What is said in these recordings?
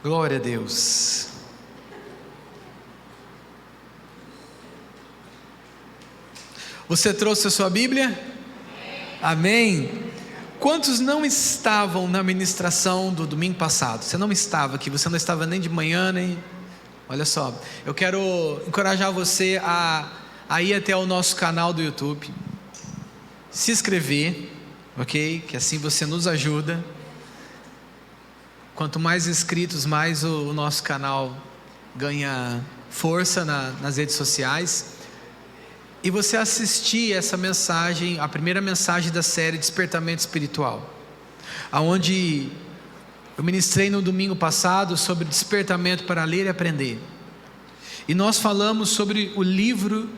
Glória a Deus. Você trouxe a sua Bíblia? Amém. Quantos não estavam na ministração do domingo passado? Você não estava aqui, você não estava nem de manhã, nem... Olha só, eu quero encorajar você a ir até o nosso canal do YouTube, se inscrever, ok? Que assim você nos ajuda. Quanto mais inscritos, mais o nosso canal ganha força nas redes sociais. E você assistir essa mensagem, a primeira mensagem da série Despertamento Espiritual, aonde eu ministrei no domingo passado sobre despertamento para ler e aprender. E nós falamos sobre o livro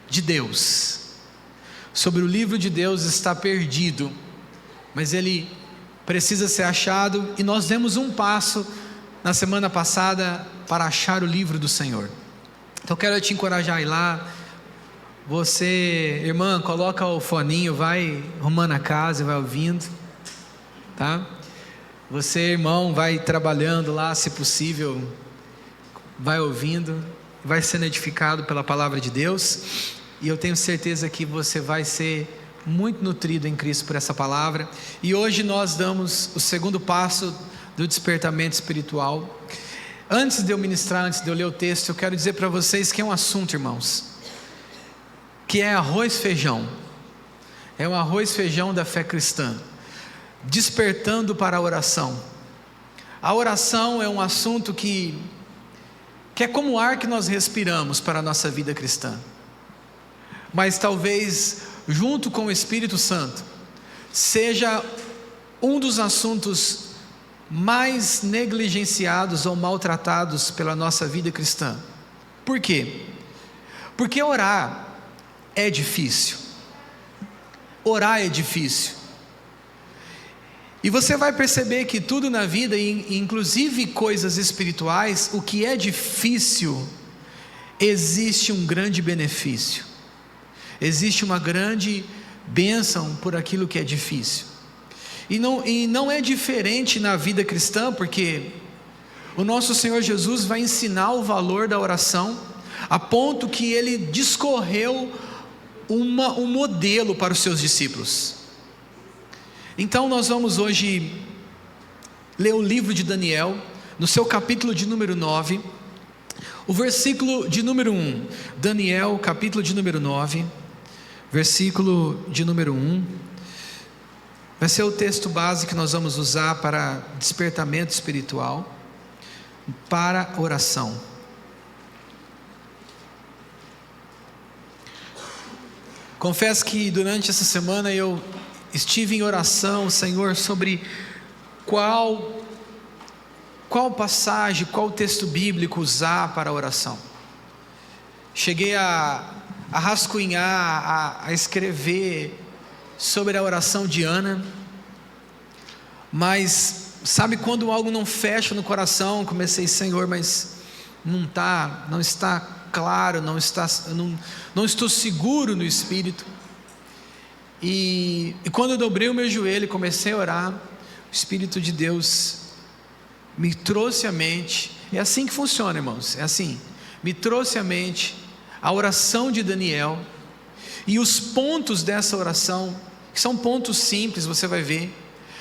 de Deus. Sobre o livro de Deus está perdido, mas ele precisa ser achado. E nós demos um passo na semana passada para achar o livro do Senhor. Então eu quero te encorajar a ir lá. Você, irmã, coloca o foninho, vai arrumando a casa e vai ouvindo, tá? Você, irmão, vai trabalhando lá, se possível, vai ouvindo, vai sendo edificado pela palavra de Deus. E eu tenho certeza que você vai ser muito nutrido em Cristo por essa palavra. E hoje nós damos o segundo passo do despertamento espiritual. Antes de eu ministrar, antes de eu ler o texto, eu quero dizer para vocês que é um assunto, irmãos, que é arroz e feijão. É um arroz e feijão da fé cristã. Despertando para a oração. A oração é um assunto que é como o ar que nós respiramos para a nossa vida cristã. Mas talvez, junto com o Espírito Santo, seja um dos assuntos mais negligenciados ou maltratados pela nossa vida cristã. Por quê? Porque orar é difícil. Orar é difícil. E você vai perceber que tudo na vida, inclusive coisas espirituais, o que é difícil, existe um grande benefício. Existe uma grande bênção por aquilo que é difícil. E não é diferente na vida cristã, porque o nosso Senhor Jesus vai ensinar o valor da oração, a ponto que Ele discorreu um modelo para os seus discípulos. Então nós vamos hoje ler o livro de Daniel, no seu capítulo de número 9, o versículo de número 1. Daniel, capítulo de número 9, versículo de número 1, vai ser o texto base que nós vamos usar para despertamento espiritual, para oração. Confesso que durante essa semana eu estive em oração, Senhor, sobre qual passagem, qual texto bíblico usar para a oração. Cheguei a rascunhar, a escrever sobre a oração de Ana, mas sabe quando algo não fecha no coração? Comecei, Senhor, mas não está claro, não estou seguro no Espírito. E quando eu dobrei o meu joelho e comecei a orar, o Espírito de Deus me trouxe à mente. É assim que funciona, irmãos, é assim. Me trouxe à mente a oração de Daniel e os pontos dessa oração, que são pontos simples, você vai ver,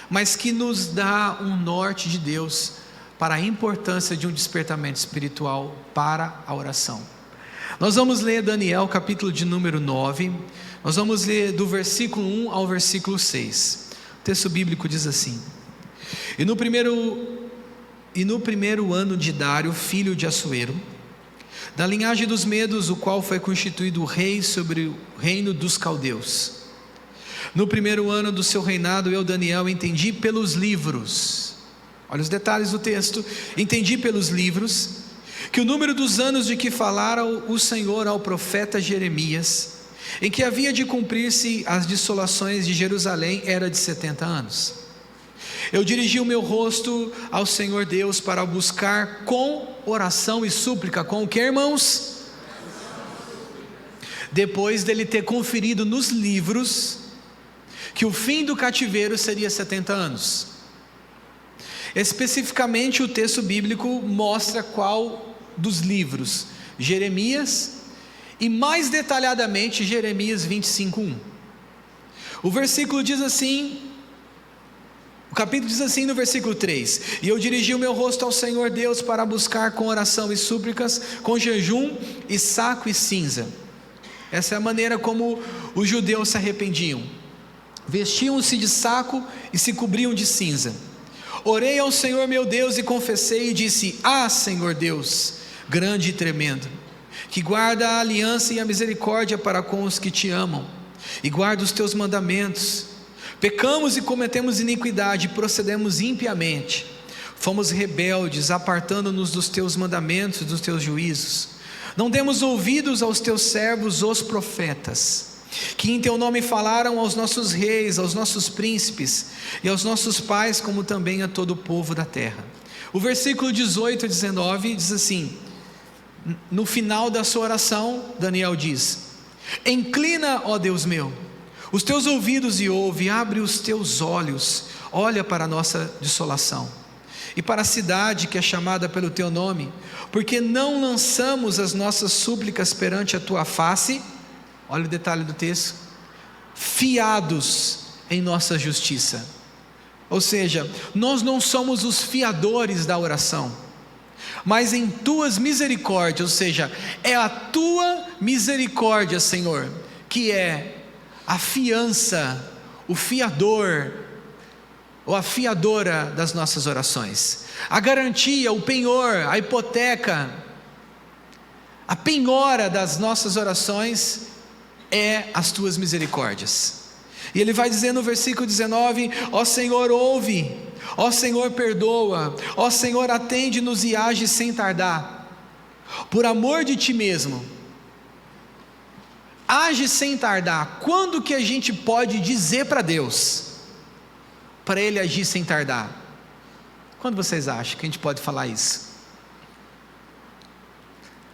mas que nos dá um norte de Deus para a importância de um despertamento espiritual para a oração. Nós vamos ler Daniel, capítulo de número 9, nós vamos ler do versículo 1 ao versículo 6. O texto bíblico diz assim: E no primeiro ano de Dário, filho de Assuero, da linhagem dos Medos, o qual foi constituído rei sobre o reino dos caldeus. No primeiro ano do seu reinado, eu, Daniel, entendi pelos livros, olha os detalhes do texto, entendi pelos livros, que o número dos anos de que falara o Senhor ao profeta Jeremias, em que havia de cumprir-se as dissolações de Jerusalém, era de 70 anos. Eu dirigi o meu rosto ao Senhor Deus para buscar com oração e súplica. Com o que, irmãos? Depois dele ter conferido nos livros que o fim do cativeiro seria 70 anos. Especificamente, o texto bíblico mostra qual dos livros: Jeremias, e mais detalhadamente Jeremias 25:1. O versículo diz assim, o capítulo diz assim no versículo 3: E eu dirigi o meu rosto ao Senhor Deus para buscar com oração e súplicas, com jejum e saco e cinza. Essa é a maneira como os judeus se arrependiam: vestiam-se de saco e se cobriam de cinza. Orei ao Senhor meu Deus e confessei e disse: Ah, Senhor Deus, grande e tremendo, que guarda a aliança e a misericórdia para com os que te amam, e guarda os teus mandamentos. Pecamos e cometemos iniquidade, e procedemos impiamente. Fomos rebeldes, apartando-nos dos teus mandamentos e dos teus juízos. Não demos ouvidos aos teus servos, os profetas, que em teu nome falaram aos nossos reis, aos nossos príncipes e aos nossos pais, como também a todo o povo da terra. O versículo 18 e 19 diz assim, no final da sua oração, Daniel diz: Inclina, ó Deus meu, os teus ouvidos e ouve, abre os teus olhos, olha para a nossa desolação e para a cidade que é chamada pelo teu nome, porque não lançamos as nossas súplicas perante a tua face. Olha o detalhe do texto: fiados em nossa justiça. Ou seja, nós não somos os fiadores da oração, mas em tuas misericórdias, ou seja, é a tua misericórdia, Senhor, que é a fiança, o fiador, ou a fiadora das nossas orações. A garantia, o penhor, a hipoteca, a penhora das nossas orações é as tuas misericórdias. E ele vai dizer no versículo 19: Ó Senhor, ouve, ó Senhor, perdoa, ó Senhor, atende-nos e age sem tardar, por amor de ti mesmo. Age sem tardar. Quando que a gente pode dizer para Deus, para Ele agir sem tardar? Quando vocês acham que a gente pode falar isso?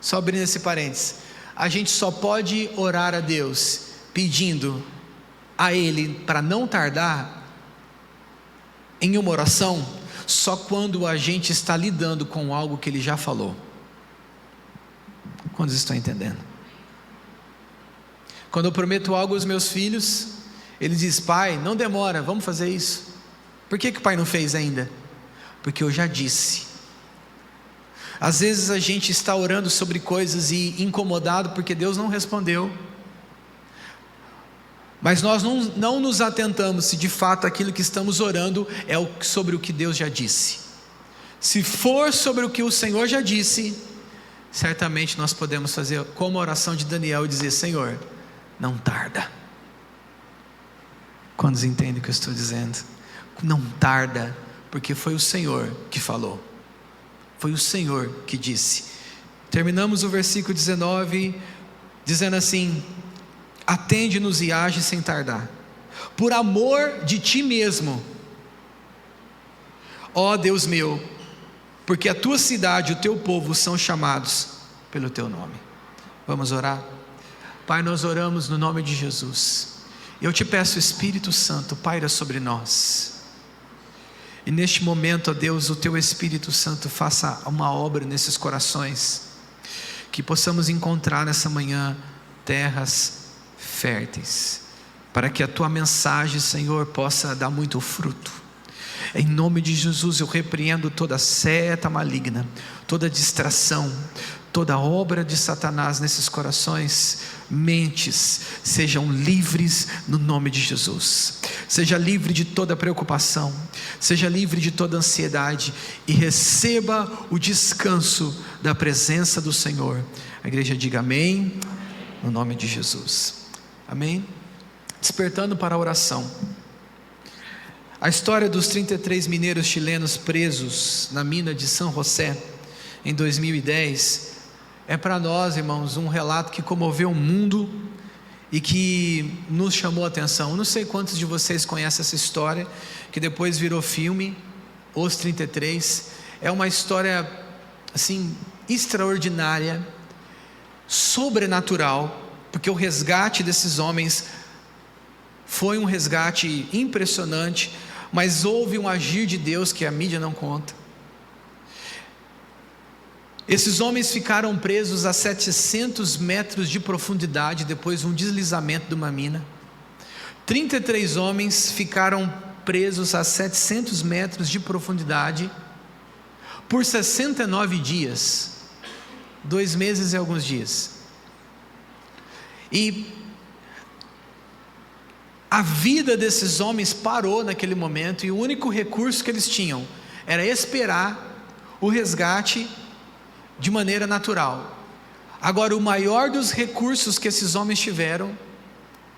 Só abrindo esse parênteses, a gente só pode orar a Deus pedindo a Ele para não tardar em uma oração, só quando a gente está lidando com algo que Ele já falou. Quantos estão entendendo? Quando eu prometo algo aos meus filhos, ele diz: pai, não demora, vamos fazer isso. Por que o pai não fez ainda? Porque eu já disse. Às vezes a gente está orando sobre coisas e incomodado porque Deus não respondeu, mas nós não nos atentamos se de fato aquilo que estamos orando é sobre o que Deus já disse. Se for sobre o que o Senhor já disse, certamente nós podemos fazer como a oração de Daniel e dizer: Senhor, não tarda. Quantos entendem o que eu estou dizendo? Não tarda, porque foi o Senhor que falou, foi o Senhor que disse. Terminamos o versículo 19 dizendo assim: atende-nos e age sem tardar, por amor de ti mesmo, ó Deus meu, porque a tua cidade e o teu povo são chamados pelo teu nome. Vamos orar? Pai, nós oramos no nome de Jesus. Eu te peço, Espírito Santo, paira sobre nós. E neste momento, ó Deus, o teu Espírito Santo faça uma obra nesses corações, que possamos encontrar nessa manhã terras férteis, para que a tua mensagem, Senhor, possa dar muito fruto. Em nome de Jesus eu repreendo toda seta maligna, toda distração, toda obra de Satanás nesses corações. Mentes sejam livres no nome de Jesus. Seja livre de toda preocupação, seja livre de toda ansiedade e receba o descanso da presença do Senhor. A igreja diga amém, no nome de Jesus. Amém. Despertando para a oração. A história dos 33 mineiros chilenos presos na mina de San José em 2010 é para nós, irmãos, um relato que comoveu o mundo e que nos chamou a atenção. Não sei quantos de vocês conhecem essa história, que depois virou filme, Os 33. É uma história assim extraordinária, sobrenatural, porque o resgate desses homens foi um resgate impressionante, mas houve um agir de Deus que a mídia não conta. Esses homens ficaram presos a 700 metros de profundidade depois de um deslizamento de uma mina. 33 homens ficaram presos a 700 metros de profundidade por 69 dias, 2 meses e alguns dias. E a vida desses homens parou naquele momento, e o único recurso que eles tinham era esperar o resgate de maneira natural. Agora, o maior dos recursos que esses homens tiveram,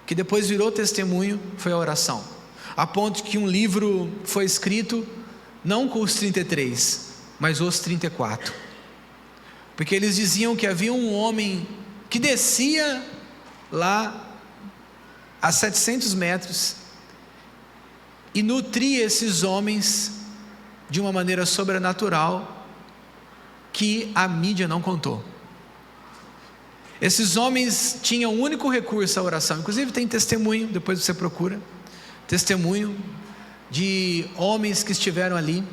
que depois virou testemunho, foi a oração, a ponto que um livro foi escrito, não com os 33, mas os 34, porque eles diziam que havia um homem que descia lá a 700 metros e nutria esses homens de uma maneira sobrenatural que a mídia não contou. Esses homens tinham um único recurso, a oração. Inclusive tem testemunho, depois você procura, testemunho de homens que estiveram ali.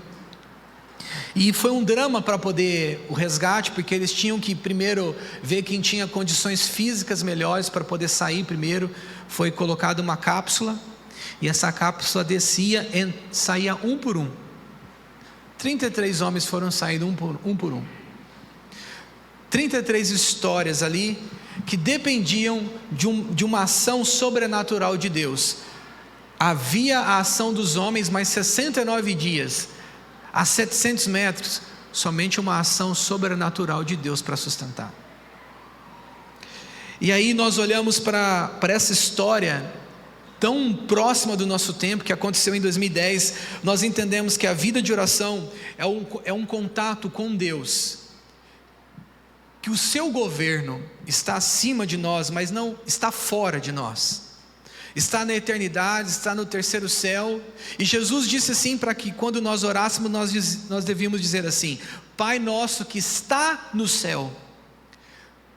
E foi um drama para poder o resgate, porque eles tinham que primeiro ver quem tinha condições físicas melhores para poder sair primeiro. Foi colocada uma cápsula, e essa cápsula descia e saía um por um. 33 homens foram saindo um por um. 33 histórias ali que dependiam de uma ação sobrenatural de Deus. Havia a ação dos homens, mas 69 dias, a 700 metros, somente uma ação sobrenatural de Deus para sustentar. E aí nós olhamos para essa história tão próxima do nosso tempo, que aconteceu em 2010, nós entendemos que a vida de oração é um contato com Deus, que o seu governo está acima de nós, mas não está fora de nós, está na eternidade, está no terceiro céu. E Jesus disse assim, para que quando nós orássemos, nós devíamos dizer assim: Pai nosso que está no céu,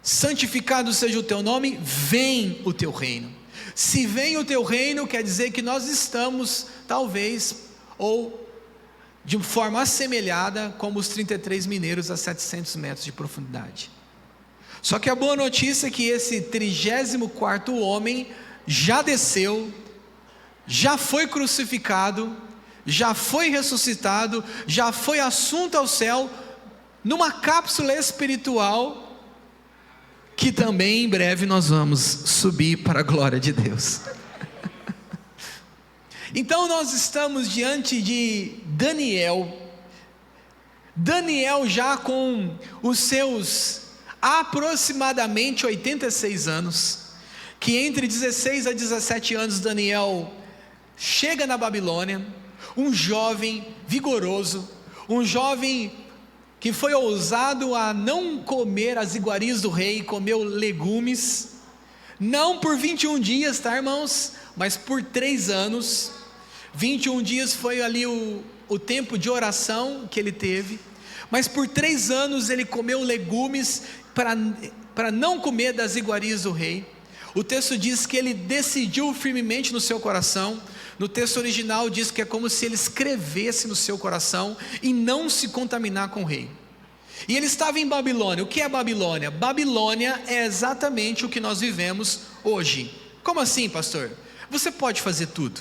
santificado seja o teu nome, vem o teu reino. Se vem o teu reino, quer dizer que nós estamos, talvez, ou de forma assemelhada, como os 33 mineiros a 700 metros de profundidade. Só que a boa notícia é que esse 34º homem já desceu, já foi crucificado, já foi ressuscitado, já foi assunto ao céu, numa cápsula espiritual, que também em breve nós vamos subir para a glória de Deus. Então nós estamos diante de Daniel já com os seus aproximadamente 86 anos, que entre 16 a 17 anos Daniel chega na Babilônia, um jovem vigoroso, um jovem que foi ousado a não comer as iguarias do rei, comeu legumes, não por 21 dias, tá, irmãos, mas por 3 anos, 21 dias foi ali o tempo de oração que ele teve, mas por 3 anos ele comeu legumes, para não comer das iguarias do rei. O texto diz que ele decidiu firmemente no seu coração. No texto original diz que é como se ele escrevesse no seu coração e não se contaminar com o rei. E ele estava em Babilônia. O que é Babilônia? Babilônia é exatamente o que nós vivemos hoje. Como assim, pastor? Você pode fazer tudo.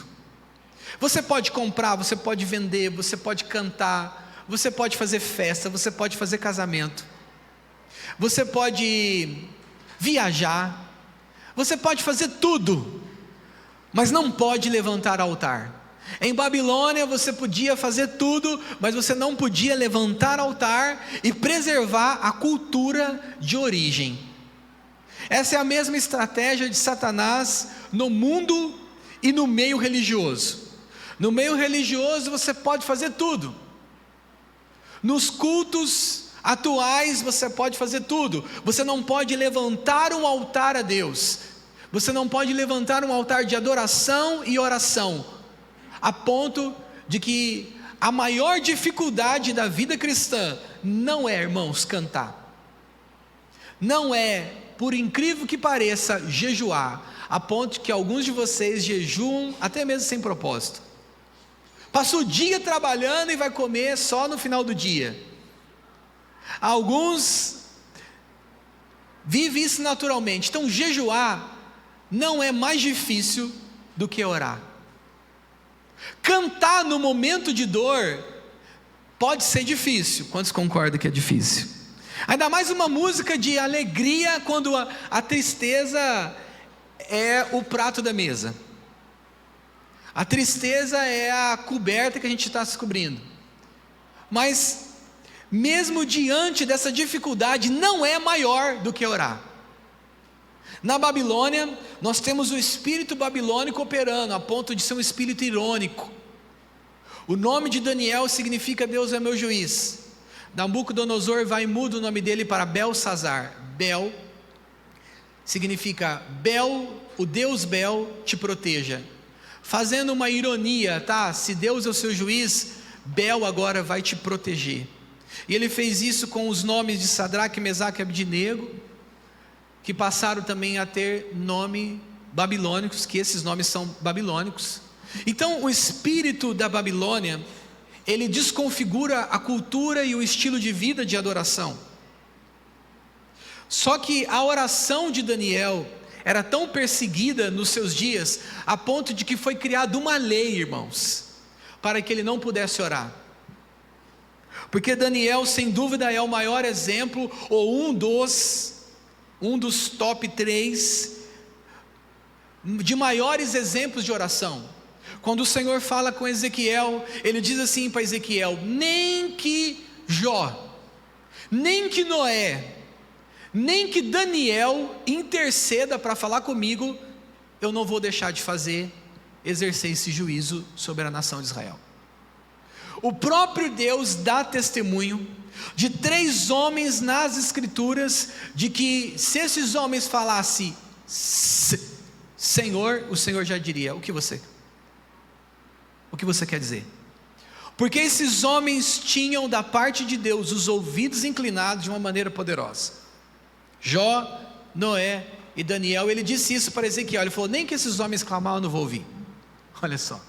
Você pode comprar, você pode vender, você pode cantar, você pode fazer festa, você pode fazer casamento, você pode viajar, você pode fazer tudo, mas não pode levantar altar. Em Babilônia você podia fazer tudo, mas você não podia levantar altar e preservar a cultura de origem. Essa é a mesma estratégia de Satanás no mundo e no meio religioso. No meio religioso você pode fazer tudo. Nos cultos atuais você pode fazer tudo. Você não pode levantar um altar a Deus. Você não pode levantar um altar de adoração e oração, a ponto de que a maior dificuldade da vida cristã não é, irmãos, cantar, não é, por incrível que pareça, jejuar, a ponto que alguns de vocês jejuam até mesmo sem propósito, passa o dia trabalhando e vai comer só no final do dia. Alguns vivem isso naturalmente. Então jejuar não é mais difícil do que orar. Cantar no momento de dor pode ser difícil. Quantos concordam que é difícil? Ainda mais uma música de alegria quando a tristeza é o prato da mesa. A tristeza é a coberta que a gente está se cobrindo. Mas mesmo diante dessa dificuldade, não é maior do que orar. Na Babilônia, nós temos o espírito babilônico operando, a ponto de ser um espírito irônico. O nome de Daniel significa Deus é meu juiz. Nabucodonosor vai e muda o nome dele para Belsazar. Bel significa Bel, o Deus Bel te proteja. Fazendo uma ironia, tá? Se Deus é o seu juiz, Bel agora vai te proteger. E ele fez isso com os nomes de Sadraque, Mesaque e Abdinego, que passaram também a ter nome babilônicos, que esses nomes são babilônicos. Então o espírito da Babilônia, ele desconfigura a cultura e o estilo de vida de adoração. Só que a oração de Daniel era tão perseguida nos seus dias, a ponto de que foi criada uma lei, irmãos, para que ele não pudesse orar. Porque Daniel, sem dúvida, é o maior exemplo, ou um dos top 3 de maiores exemplos de oração. Quando o Senhor fala com Ezequiel, ele diz assim para Ezequiel: nem que Jó, nem que Noé, nem que Daniel interceda para falar comigo, eu não vou deixar de exercer esse juízo sobre a nação de Israel. O próprio Deus dá testemunho de 3 homens nas escrituras, de que se esses homens falassem Senhor, o Senhor já diria: o que você quer dizer? Porque esses homens tinham da parte de Deus os ouvidos inclinados de uma maneira poderosa. Jó, Noé e Daniel, ele disse isso para Ezequiel, ele falou: nem que esses homens clamar eu não vou ouvir. Olha só,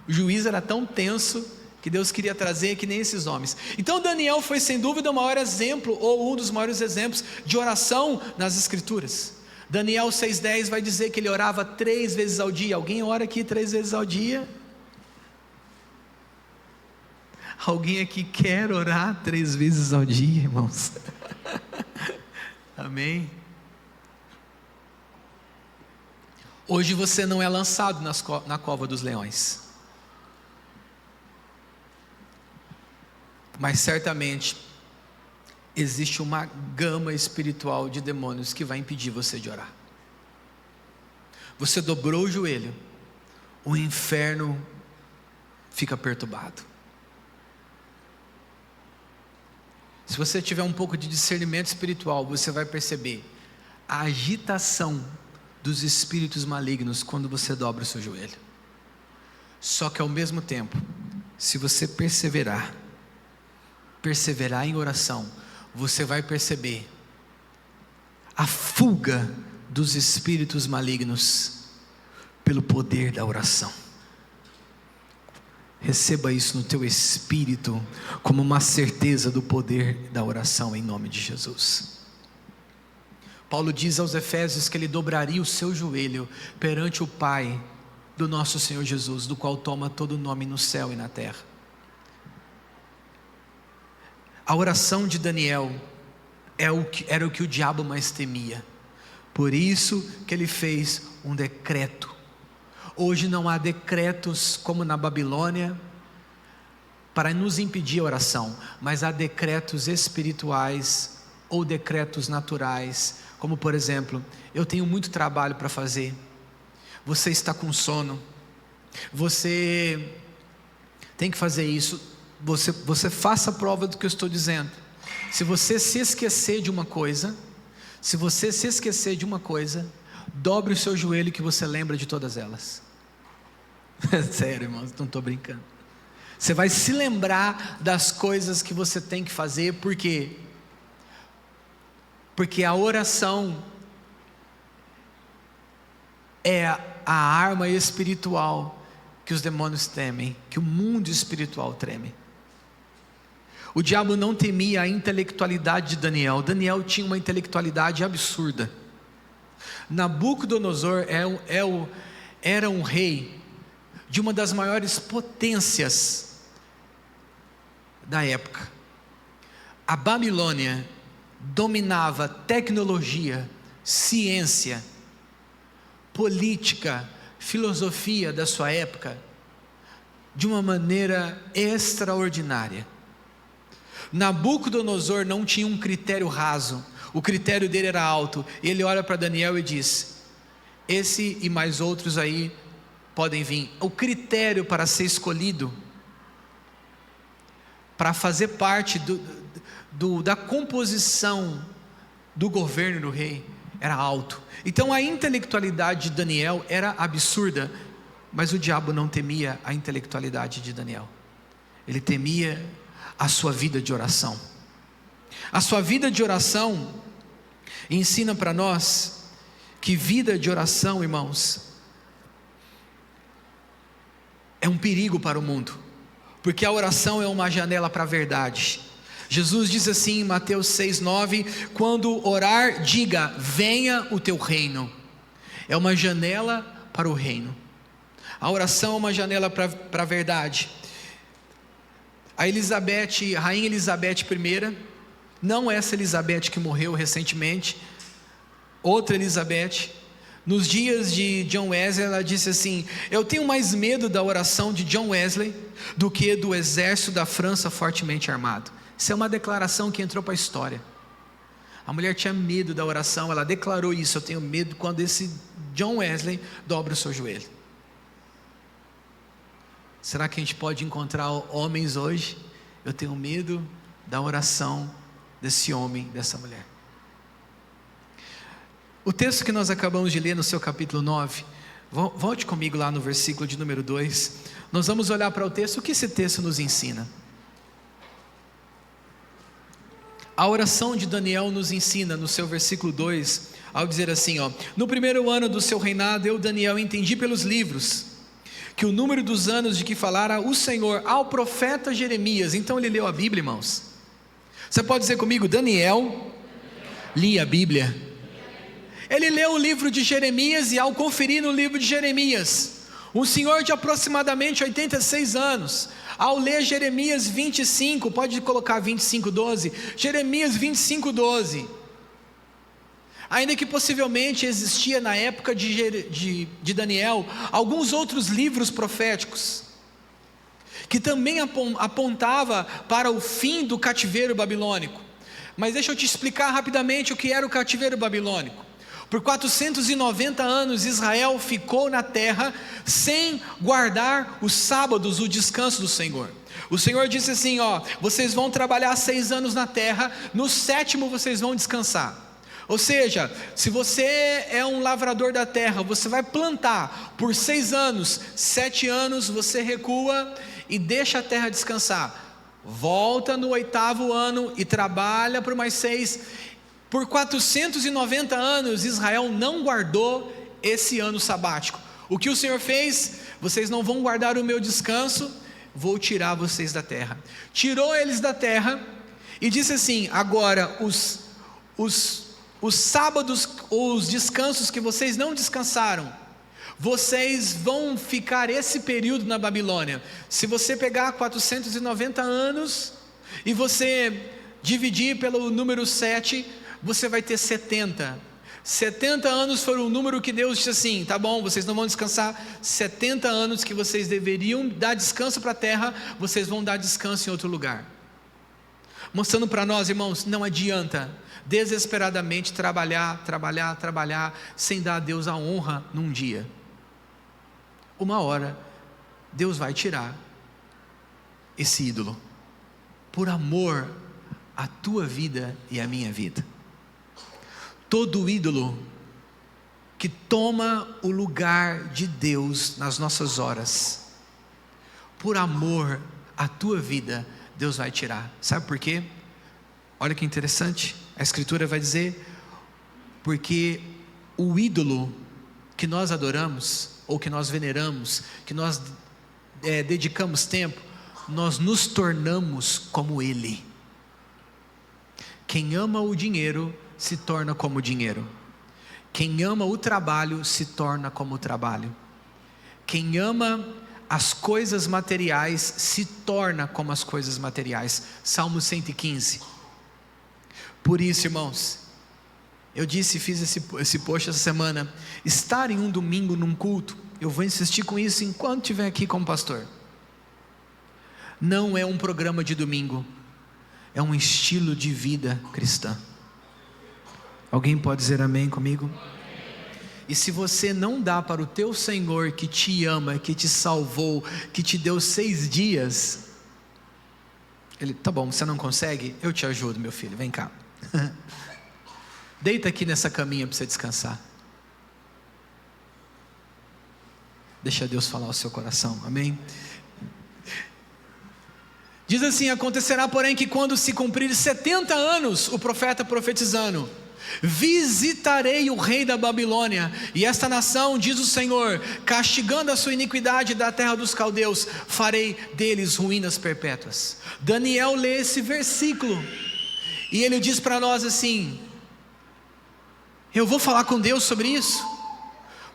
o juízo era tão tenso que Deus queria trazer que nem esses homens. Então Daniel foi sem dúvida o maior exemplo, ou um dos maiores exemplos de oração nas escrituras. Daniel 6,10 vai dizer que ele orava 3 vezes ao dia. Alguém ora aqui 3 vezes ao dia? Alguém aqui quer orar 3 vezes ao dia, irmãos? Amém? Hoje você não é lançado na cova dos leões, mas certamente existe uma gama espiritual de demônios que vai impedir você de orar. Você dobrou o joelho, o inferno fica perturbado. Se você tiver um pouco de discernimento espiritual, você vai perceber a agitação dos espíritos malignos quando você dobra o seu joelho. Só que ao mesmo tempo, se você perseverar em oração, você vai perceber a fuga dos espíritos malignos pelo poder da oração. Receba isso no teu espírito como uma certeza do poder da oração em nome de Jesus. Paulo diz aos Efésios que ele dobraria o seu joelho perante o Pai do nosso Senhor Jesus, do qual toma todo nome no céu e na terra. A oração de Daniel era o que o diabo mais temia. Por isso que ele fez um decreto. Hoje não há decretos como na Babilônia para nos impedir a oração, mas há decretos espirituais ou decretos naturais, como por exemplo: eu tenho muito trabalho para fazer, você está com sono, você tem que fazer isso, você faça a prova do que eu estou dizendo. Se você se esquecer de uma coisa, dobre o seu joelho que você lembra de todas elas. Sério, irmãos, não estou brincando. Você vai se lembrar das coisas que você tem que fazer, porque a oração é a arma espiritual que os demônios temem, que o mundo espiritual treme. O diabo não temia a intelectualidade de Daniel. Daniel tinha uma intelectualidade absurda. Nabucodonosor era um rei de uma das maiores potências da época. A Babilônia dominava tecnologia, ciência, política, filosofia da sua época de uma maneira extraordinária. Nabucodonosor não tinha um critério raso, o critério dele era alto. Ele olha para Daniel e diz: esse e mais outros aí podem vir. O critério para ser escolhido, para fazer parte da composição do governo do rei, era alto. Então a intelectualidade de Daniel era absurda, mas o diabo não temia a intelectualidade de Daniel. Ele temia a sua vida de oração. A sua vida de oração ensina para nós que vida de oração, irmãos, é um perigo para o mundo, porque a oração é uma janela para a verdade. Jesus diz assim em Mateus 6,9: quando orar, diga: venha o teu reino. É uma janela para o reino. A oração é uma janela para a verdade. A Rainha Elizabeth I, não essa Elizabeth que morreu recentemente, outra Elizabeth, nos dias de John Wesley, ela disse assim: eu tenho mais medo da oração de John Wesley do que do exército da França fortemente armado. Isso é uma declaração que entrou para a história. A mulher tinha medo da oração, ela declarou isso: eu tenho medo quando esse John Wesley dobra o seu joelho. Será que a gente pode encontrar homens hoje? Eu tenho medo da oração desse homem, dessa mulher. O texto que nós acabamos de ler no seu capítulo 9, volte comigo lá no versículo de número 2. Nós vamos olhar para o texto. O que esse texto nos ensina? A oração de Daniel nos ensina no seu versículo 2, ao dizer assim: no primeiro ano do seu reinado, eu, Daniel, entendi pelos livros que o número dos anos de que falara o Senhor ao profeta Jeremias. Então ele leu a Bíblia, irmãos. Você pode dizer comigo: Daniel lia a Bíblia. Ele leu o livro de Jeremias, e ao conferir no livro de Jeremias, um senhor de aproximadamente 86 anos, ao ler Jeremias 25, pode colocar 25:12, Jeremias 25:12, ainda que possivelmente existia na época de Daniel alguns outros livros proféticos que também apontava para o fim do cativeiro babilônico. Mas deixa eu te explicar rapidamente o que era o cativeiro babilônico. Por 490 anos Israel ficou na terra sem guardar os sábados, o descanso do Senhor. O Senhor disse assim: vocês vão trabalhar 6 anos na terra, no 7º vocês vão descansar. Ou seja, se você é um lavrador da terra, você vai plantar por 6 anos, 7 anos você recua e deixa a terra descansar. Volta no 8º ano e trabalha por mais 6. Por 490 anos Israel não guardou esse ano sabático. O que o Senhor fez? Vocês não vão guardar o meu descanso, vou tirar vocês da terra. Tirou eles da terra e disse assim: agora os sábados, os descansos que vocês não descansaram, vocês vão ficar esse período na Babilônia. Se você pegar 490 anos e você dividir pelo número 7, você vai ter 70. 70 anos foi o número que Deus disse assim: tá bom, vocês não vão descansar. 70 anos que vocês deveriam dar descanso para a terra, vocês vão dar descanso em outro lugar. Mostrando para nós, irmãos, não adianta desesperadamente trabalhar, sem dar a Deus a honra num dia. Uma hora Deus vai tirar esse ídolo, por amor à tua vida e à minha vida. Todo ídolo que toma o lugar de Deus nas nossas horas, por amor à tua vida, Deus vai tirar. Sabe por quê? Olha que interessante, a Escritura vai dizer: porque o ídolo que nós adoramos, ou que nós veneramos, que nós dedicamos tempo, nós nos tornamos como Ele. Quem ama o dinheiro se torna como o dinheiro. Quem ama o trabalho se torna como o trabalho. Quem ama as coisas materiais se torna como as coisas materiais. Salmo 115. Por isso, irmãos, eu fiz esse post essa semana. Estar em um domingo num culto, eu vou insistir com isso enquanto estiver aqui como pastor. Não é um programa de domingo, é um estilo de vida cristã. Alguém pode dizer amém comigo? E se você não dá para o teu Senhor que te ama, que te salvou, que te deu 6 dias, Ele, tá bom, você não consegue? Eu te ajudo, meu filho, vem cá. Deita aqui nessa caminha para você descansar. Deixa Deus falar ao seu coração, amém? Diz assim: acontecerá porém que quando se cumprir 70 anos, o profeta profetizando, visitarei o rei da Babilônia e esta nação, diz o Senhor, castigando a sua iniquidade da terra dos caldeus, farei deles ruínas perpétuas. Daniel lê esse versículo e ele diz para nós assim: eu vou falar com Deus sobre isso,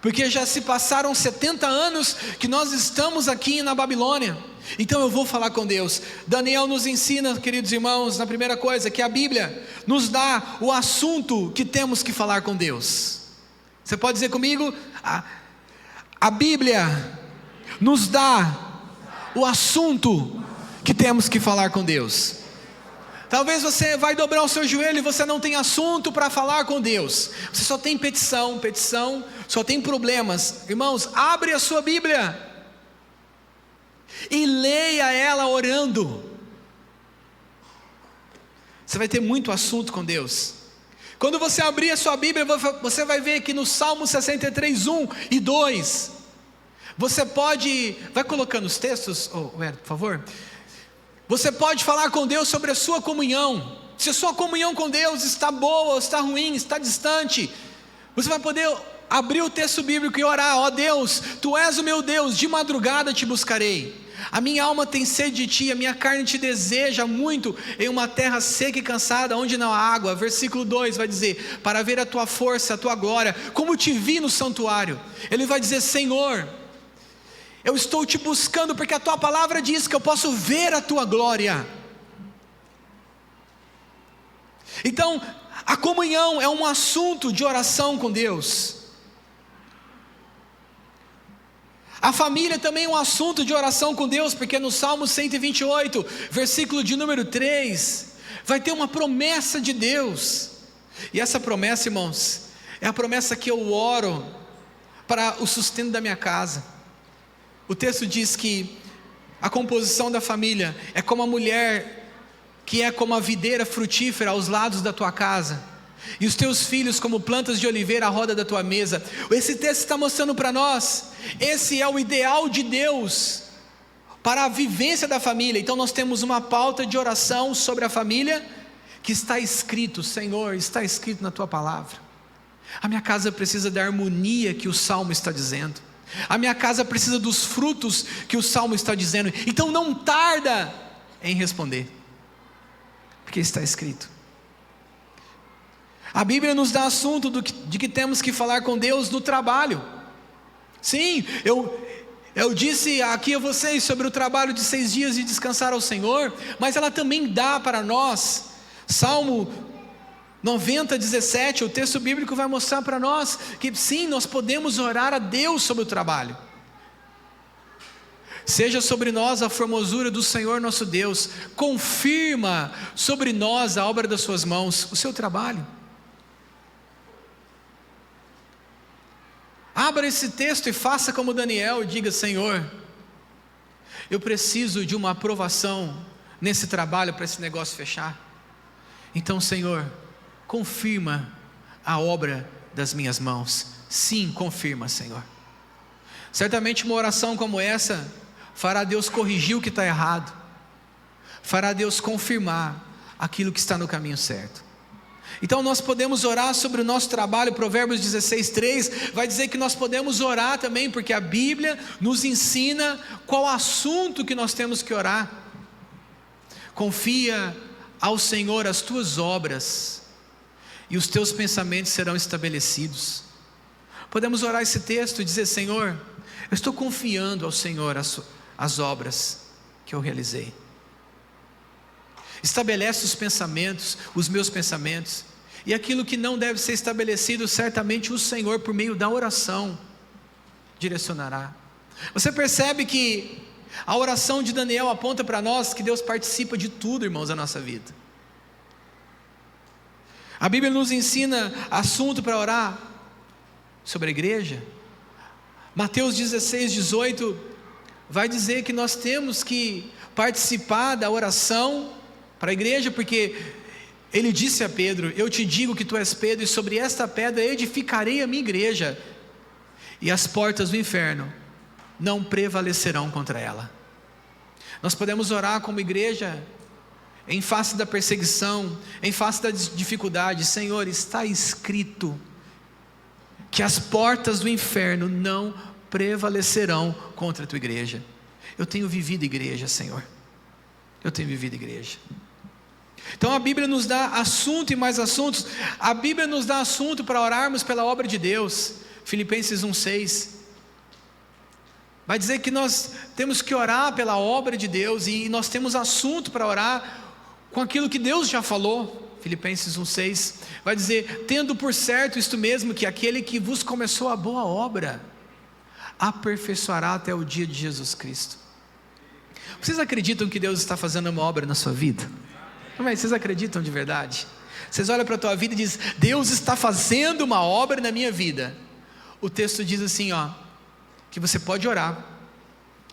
porque já se passaram 70 anos que nós estamos aqui na Babilônia, então eu vou falar com Deus. Daniel nos ensina, queridos irmãos, na primeira coisa, que a Bíblia nos dá o assunto que temos que falar com Deus. Você pode dizer comigo? A Bíblia nos dá o assunto que temos que falar com Deus. Talvez você vai dobrar o seu joelho e você não tem assunto para falar com Deus. Você só tem petição, só tem problemas. Irmãos, abre a sua Bíblia e leia ela orando. Você vai ter muito assunto com Deus. Quando você abrir a sua Bíblia, você vai ver que no Salmo 63, 1 e 2, você pode, vai colocando os textos, por favor. Você pode falar com Deus sobre a sua comunhão. Se a sua comunhão com Deus está boa ou está ruim, está distante, você vai poder abrir o texto bíblico e orar: ó Deus, Tu és o meu Deus, de madrugada te buscarei. A minha alma tem sede de Ti, a minha carne te deseja muito em uma terra seca e cansada, onde não há água. Versículo 2 vai dizer: para ver a Tua força, a Tua glória, como te vi no santuário. Ele vai dizer: Senhor, eu estou te buscando porque a Tua palavra diz que eu posso ver a Tua glória. Então, a comunhão é um assunto de oração com Deus. A família também é um assunto de oração com Deus, porque no Salmo 128, versículo de número 3, vai ter uma promessa de Deus. E essa promessa, irmãos, é a promessa que eu oro para o sustento da minha casa. O texto diz que a composição da família é como a mulher que é como a videira frutífera aos lados da tua casa, e os teus filhos como plantas de oliveira à roda da tua mesa. Esse texto está mostrando para nós, esse é o ideal de Deus para a vivência da família. Então nós temos uma pauta de oração sobre a família, que está escrito: Senhor, está escrito na Tua palavra. A minha casa precisa da harmonia que o Salmo está dizendo. A minha casa precisa dos frutos que o Salmo está dizendo. Então não tarda em responder, porque está escrito. A Bíblia nos dá assunto de que temos que falar com Deus no trabalho. Sim, eu disse aqui a vocês sobre o trabalho de 6 dias e descansar ao Senhor, mas ela também dá para nós. Salmo 90, 17, o texto bíblico vai mostrar para nós que sim, nós podemos orar a Deus sobre o trabalho. Seja sobre nós a formosura do Senhor nosso Deus, confirma sobre nós a obra das suas mãos, o seu trabalho. Abra esse texto e faça como Daniel e diga: Senhor, eu preciso de uma aprovação nesse trabalho para esse negócio fechar. Então, Senhor, confirma a obra das minhas mãos. Sim, confirma, Senhor. Certamente uma oração como essa fará Deus corrigir o que está errado, fará Deus confirmar aquilo que está no caminho certo. Então nós podemos orar sobre o nosso trabalho. Provérbios 16:3 vai dizer que nós podemos orar também, porque a Bíblia nos ensina qual assunto que nós temos que orar. Confia ao Senhor as tuas obras, e os teus pensamentos serão estabelecidos. Podemos orar esse texto e dizer: Senhor, eu estou confiando ao Senhor as obras que eu realizei. Estabelece os pensamentos, os meus pensamentos, e aquilo que não deve ser estabelecido, certamente o Senhor, por meio da oração, direcionará. Você percebe que a oração de Daniel aponta para nós que Deus participa de tudo, irmãos, da nossa vida. A Bíblia nos ensina assunto para orar sobre a igreja. Mateus 16:18 vai dizer que nós temos que participar da oração para a igreja, porque ele disse a Pedro: eu te digo que tu és Pedro, e sobre esta pedra edificarei a minha igreja, e as portas do inferno não prevalecerão contra ela. Nós podemos orar como igreja em face da perseguição, em face da dificuldade. Senhor, está escrito que as portas do inferno não prevalecerão contra a tua igreja. Eu tenho vivido igreja, Senhor, eu tenho vivido igreja. Então a Bíblia nos dá assunto e mais assuntos. A Bíblia nos dá assunto para orarmos pela obra de Deus. Filipenses 1:6 vai dizer que nós temos que orar pela obra de Deus, e nós temos assunto para orar com aquilo que Deus já falou. Filipenses 1:6 vai dizer: tendo por certo isto mesmo, que aquele que vos começou a boa obra aperfeiçoará até o dia de Jesus Cristo. Vocês acreditam que Deus está fazendo uma obra na sua vida? Mas vocês acreditam de verdade? Vocês olham para a tua vida e dizem: Deus está fazendo uma obra na minha vida. O texto diz assim, que você pode orar,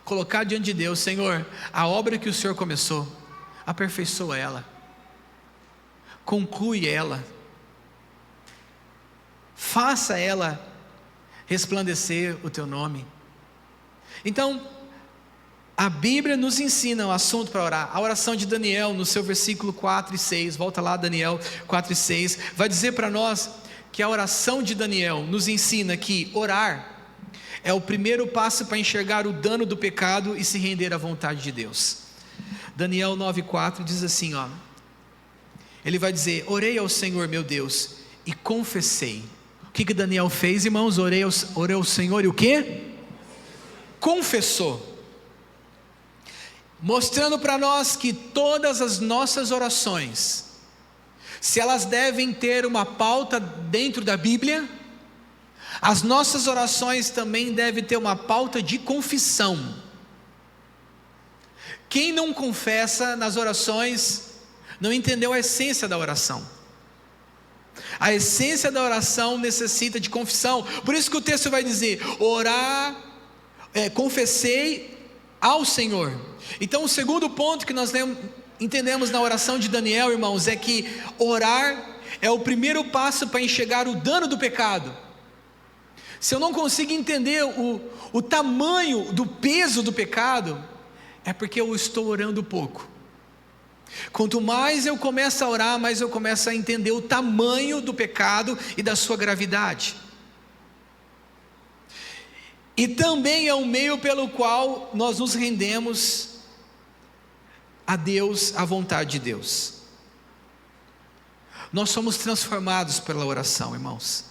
colocar diante de Deus: Senhor, a obra que o Senhor começou, aperfeiçoa ela, conclui ela, faça ela resplandecer o teu nome. Então a Bíblia nos ensina um assunto para orar. A oração de Daniel, no seu versículo 4 e 6, volta lá, Daniel 4 e 6, vai dizer para nós que a oração de Daniel nos ensina que orar é o primeiro passo para enxergar o dano do pecado e se render à vontade de Deus. Daniel 9:4 diz assim, ele vai dizer: orei ao Senhor meu Deus e confessei. O que Daniel fez, irmãos? Orei ao Senhor e o quê? Confessou. Mostrando para nós que todas as nossas orações, se elas devem ter uma pauta dentro da Bíblia, as nossas orações também devem ter uma pauta de confissão. Quem não confessa nas orações não entendeu a essência da oração. A essência da oração necessita de confissão. Por isso que o texto vai dizer: confessei ao Senhor. Então o segundo ponto que nós entendemos na oração de Daniel, irmãos, é que orar é o primeiro passo para enxergar o dano do pecado. Se eu não consigo entender o tamanho do peso do pecado, é porque eu estou orando pouco. Quanto mais eu começo a orar, mais eu começo a entender o tamanho do pecado e da sua gravidade. E também é um meio pelo qual nós nos rendemos a Deus, à vontade de Deus. Nós somos transformados pela oração, irmãos.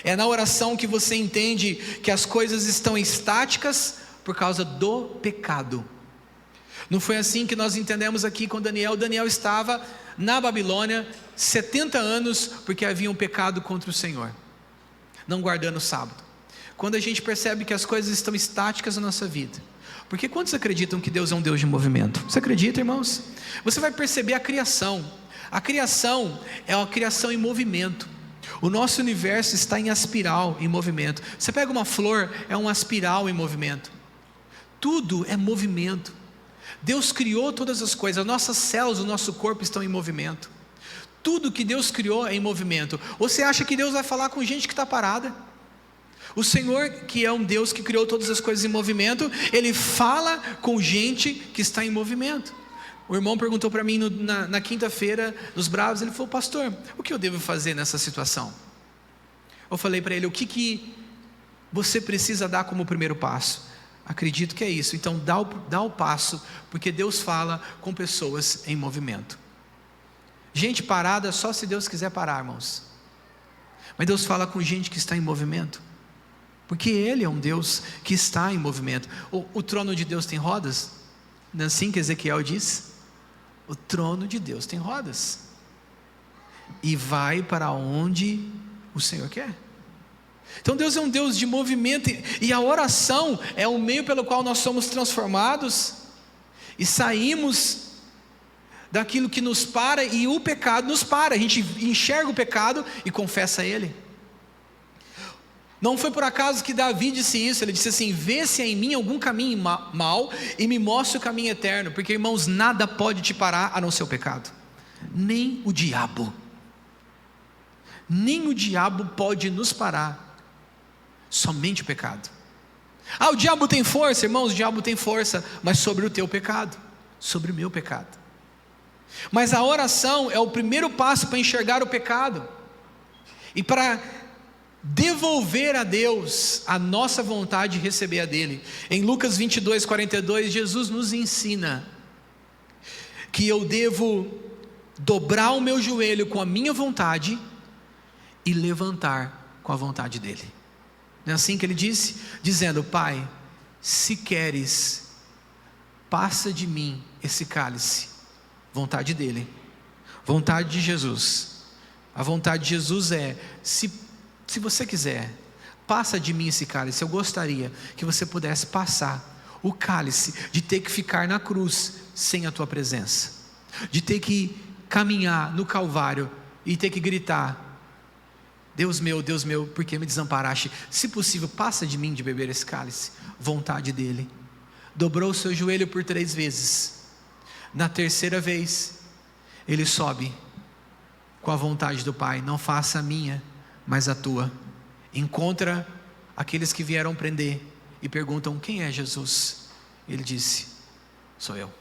É na oração que você entende que as coisas estão estáticas por causa do pecado. Não foi assim que nós entendemos aqui com Daniel. Daniel estava na Babilônia 70 anos porque havia um pecado contra o Senhor, não guardando o sábado. Quando a gente percebe que as coisas estão estáticas na nossa vida, porque quantos acreditam que Deus é um Deus de movimento? Você acredita, irmãos? Você vai perceber a criação. A criação é uma criação em movimento. O nosso universo está em espiral, em movimento. Você pega uma flor, é uma espiral em movimento. Tudo é movimento. Deus criou todas as coisas. As nossas células, o nosso corpo estão em movimento. Tudo que Deus criou é em movimento. Ou você acha que Deus vai falar com gente que está parada? O Senhor, que é um Deus que criou todas as coisas em movimento, Ele fala com gente que está em movimento. O irmão perguntou para mim na quinta-feira, nos Bravos, ele falou: pastor, o que eu devo fazer nessa situação? Eu falei para ele: o que você precisa dar como primeiro passo? Acredito que é isso. Então dá o passo, porque Deus fala com pessoas em movimento. Gente parada só se Deus quiser parar, irmãos. Mas Deus fala com gente que está em movimento, porque Ele é um Deus que está em movimento. O trono de Deus tem rodas? Não é assim que Ezequiel diz? O trono de Deus tem rodas, e vai para onde o Senhor quer. Então Deus é um Deus de movimento, e a oração é o meio pelo qual nós somos transformados, e saímos daquilo que nos para, e o pecado nos para. A gente enxerga o pecado e confessa ele. Não foi por acaso que Davi disse isso. Ele disse assim: vê se há em mim algum caminho mau e me mostre o caminho eterno. Porque, irmãos, nada pode te parar a não ser o pecado. Nem o diabo pode nos parar. Somente o pecado. O diabo tem força, irmãos, o diabo tem força, mas sobre o teu pecado, sobre o meu pecado. Mas a oração é o primeiro passo para enxergar o pecado, e para devolver a Deus a nossa vontade de receber a dele. Em Lucas 22:42, Jesus nos ensina que eu devo dobrar o meu joelho com a minha vontade e levantar com a vontade dele. Não é assim que ele disse? Dizendo: Pai, se queres, passa de mim esse cálice. Vontade dele, vontade de Jesus. A vontade de Jesus é: se você quiser, passa de mim esse cálice. Eu gostaria que você pudesse passar o cálice de ter que ficar na cruz sem a tua presença, de ter que caminhar no Calvário e ter que gritar: Deus meu, por que me desamparaste? Se possível, passa de mim de beber esse cálice. Vontade dele. Dobrou o seu joelho por 3 vezes. Na terceira vez, ele sobe com a vontade do Pai: não faça a minha, mas a tua. Encontra aqueles que vieram prender e perguntam: quem é Jesus? Ele disse: sou eu.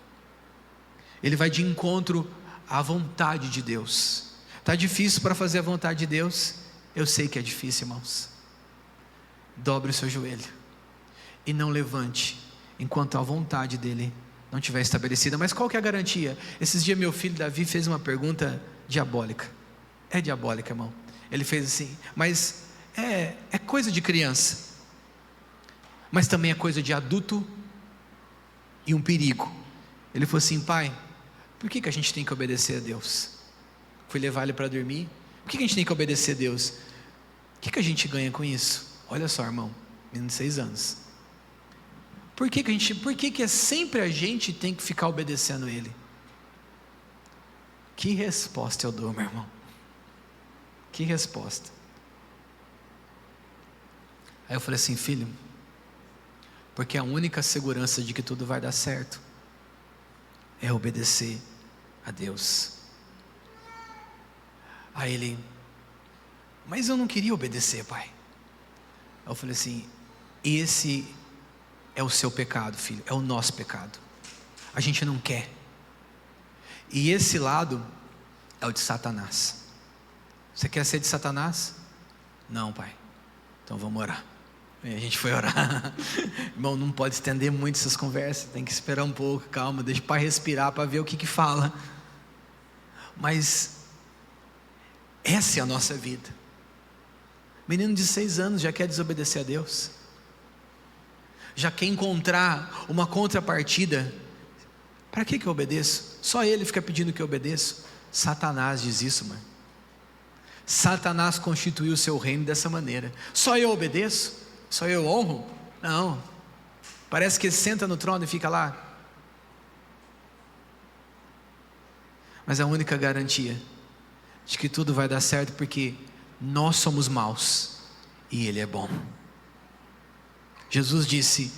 Ele vai de encontro à vontade de Deus. Está difícil para fazer a vontade de Deus? Eu sei que é difícil, irmãos. Dobre o seu joelho e não levante enquanto a vontade dele não estiver estabelecida. Mas qual que é a garantia? Esses dias meu filho Davi fez uma pergunta diabólica. É diabólica, irmão. Ele fez assim: mas é coisa de criança, mas também é coisa de adulto e um perigo. Ele falou assim: pai, por que a gente tem que obedecer a Deus? Fui levar ele para dormir. Por que a gente tem que obedecer a Deus? O que a gente ganha com isso? Olha só, irmão, menino de 6 anos. Por que é sempre a gente tem que ficar obedecendo Ele? Que resposta eu dou, meu irmão? Que resposta? Aí eu falei assim: filho, porque a única segurança de que tudo vai dar certo é obedecer a Deus. Aí ele: mas eu não queria obedecer, pai. Aí eu falei assim: esse é o seu pecado, filho, é o nosso pecado. A gente não quer. E esse lado é o de Satanás. Você quer ser de Satanás? Não, pai. Então vamos orar. E a gente foi orar. Irmão, não pode estender muito essas conversas, tem que esperar um pouco, calma, deixa o pai respirar para ver o que fala. Mas essa é a nossa vida. Menino de 6 anos já quer desobedecer a Deus, já quer encontrar uma contrapartida. Para que eu obedeço? Só ele fica pedindo que eu obedeça. Satanás diz isso, mano. Satanás constituiu o seu reino dessa maneira. Só eu obedeço? Só eu honro? Não. Parece que ele senta no trono e fica lá. Mas a única garantia de que tudo vai dar certo, porque nós somos maus e Ele é bom. Jesus disse: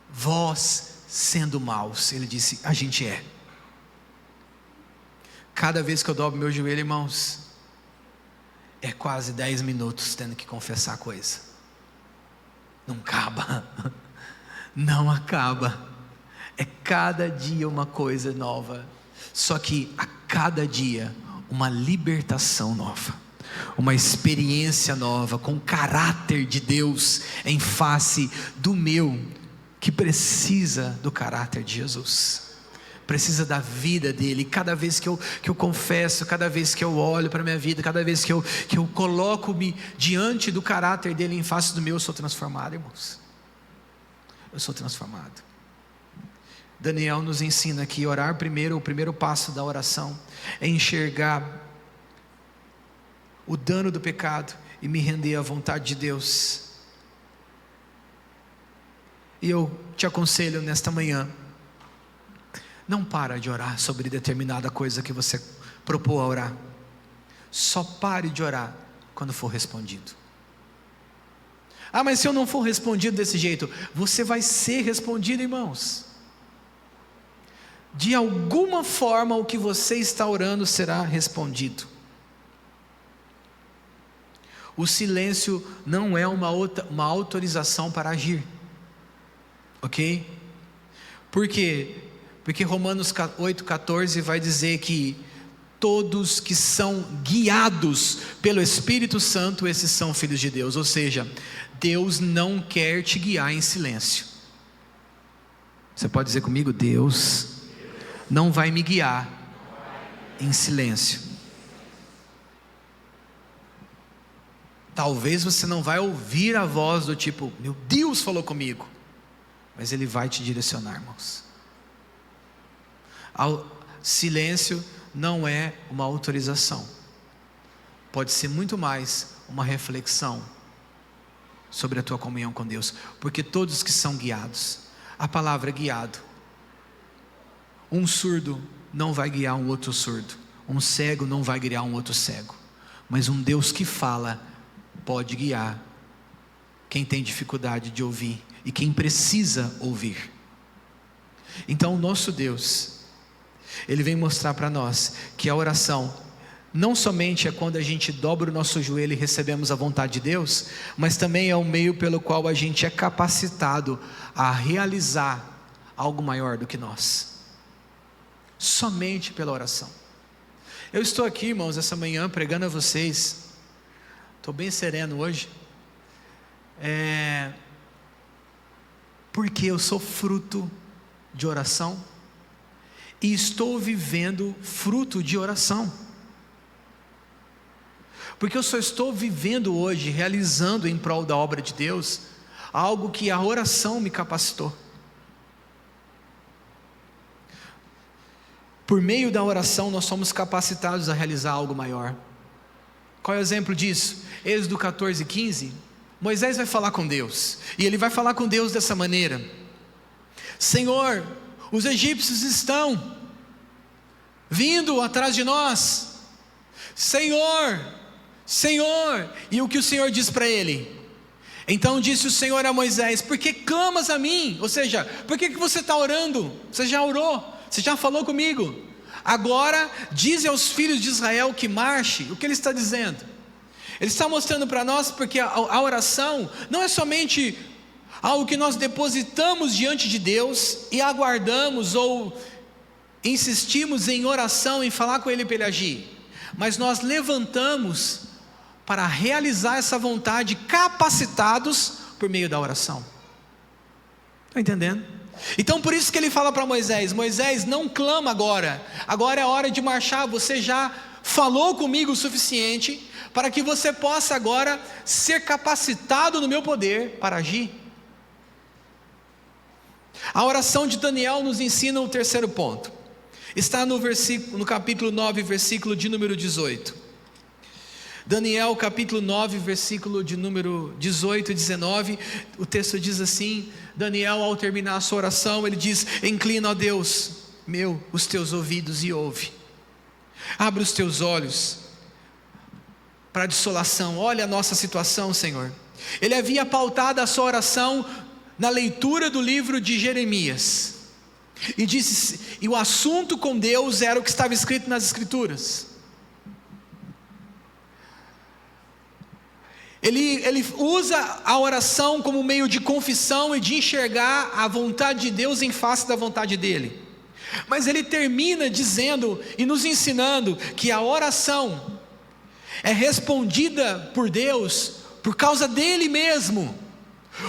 vós sendo maus, Ele disse: a gente é. Cada vez que eu dobro meu joelho, irmãos, é quase 10 minutos tendo que confessar coisa. Não acaba. Não acaba. É cada dia uma coisa nova. Só que a cada dia, uma libertação nova, uma experiência nova, com o caráter de Deus em face do meu, que precisa do caráter de Jesus, precisa da vida dele. Cada vez que eu confesso, cada vez que eu olho para a minha vida, cada vez que eu coloco-me diante do caráter dele em face do meu, eu sou transformado, irmãos. Eu sou transformado. Daniel nos ensina que orar primeiro, o primeiro passo da oração é enxergar o dano do pecado e me render à vontade de Deus. E eu te aconselho nesta manhã, não para de orar sobre determinada coisa que você propôs a orar. Só pare de orar quando for respondido. Ah, mas se eu não for respondido desse jeito, você vai ser respondido, irmãos. De alguma forma o que você está orando será respondido. O silêncio não é uma autorização para agir, ok? Por quê? Porque Romanos 8,14 vai dizer que todos que são guiados pelo Espírito Santo, esses são filhos de Deus. Ou seja, Deus não quer te guiar em silêncio. Você pode dizer comigo: Deus não vai me guiar em silêncio. Talvez você não vai ouvir a voz do tipo, meu Deus falou comigo, mas Ele vai te direcionar, irmãos. O silêncio não é uma autorização, pode ser muito mais uma reflexão sobre a tua comunhão com Deus, porque todos que são guiados, a palavra guiado, um surdo não vai guiar um outro surdo, um cego não vai guiar um outro cego, mas um Deus que fala pode guiar quem tem dificuldade de ouvir e quem precisa ouvir. Então o nosso Deus, Ele vem mostrar para nós que a oração não somente é quando a gente dobra o nosso joelho e recebemos a vontade de Deus, mas também é o meio pelo qual a gente é capacitado a realizar algo maior do que nós, somente pela oração. Eu estou aqui, irmãos, essa manhã pregando a vocês, estou bem sereno hoje, porque eu sou fruto de oração, e estou vivendo fruto de oração, porque eu só estou vivendo hoje, realizando em prol da obra de Deus, algo que a oração me capacitou. Por meio da oração nós somos capacitados a realizar algo maior. Qual é o exemplo disso? Êxodo 14:15, Moisés vai falar com Deus, e ele vai falar com Deus dessa maneira: Senhor, os egípcios estão vindo atrás de nós, Senhor, Senhor. E o que o Senhor diz para ele? Então disse o Senhor a Moisés: por que clamas a mim? Ou seja, por que você está orando? Você já orou, você já falou comigo, agora dize aos filhos de Israel que marche. O que ele está dizendo? Ele está mostrando para nós, porque a oração não é somente algo que nós depositamos diante de Deus e aguardamos ou insistimos em oração, em falar com Ele para Ele agir, mas nós levantamos para realizar essa vontade, capacitados por meio da oração. Está entendendo? Então por isso que ele fala para Moisés: Moisés, não clama agora é a hora de marchar, você já falou comigo o suficiente para que você possa agora ser capacitado no meu poder para agir. A oração de Daniel nos ensina o terceiro ponto, está no capítulo 9, versículo de número 18. Daniel capítulo 9, versículo de número 18 e 19, o texto diz assim: Daniel, ao terminar a sua oração, ele diz: inclina, ó Deus meu, os teus ouvidos e ouve, abre os teus olhos para a desolação, olha a nossa situação, Senhor. Ele havia pautado a sua oração na leitura do livro de Jeremias, e disse, e o assunto com Deus era o que estava escrito nas Escrituras. Ele usa a oração como meio de confissão e de enxergar a vontade de Deus em face da vontade dele. Mas ele termina dizendo e nos ensinando que a oração é respondida por Deus por causa dele mesmo.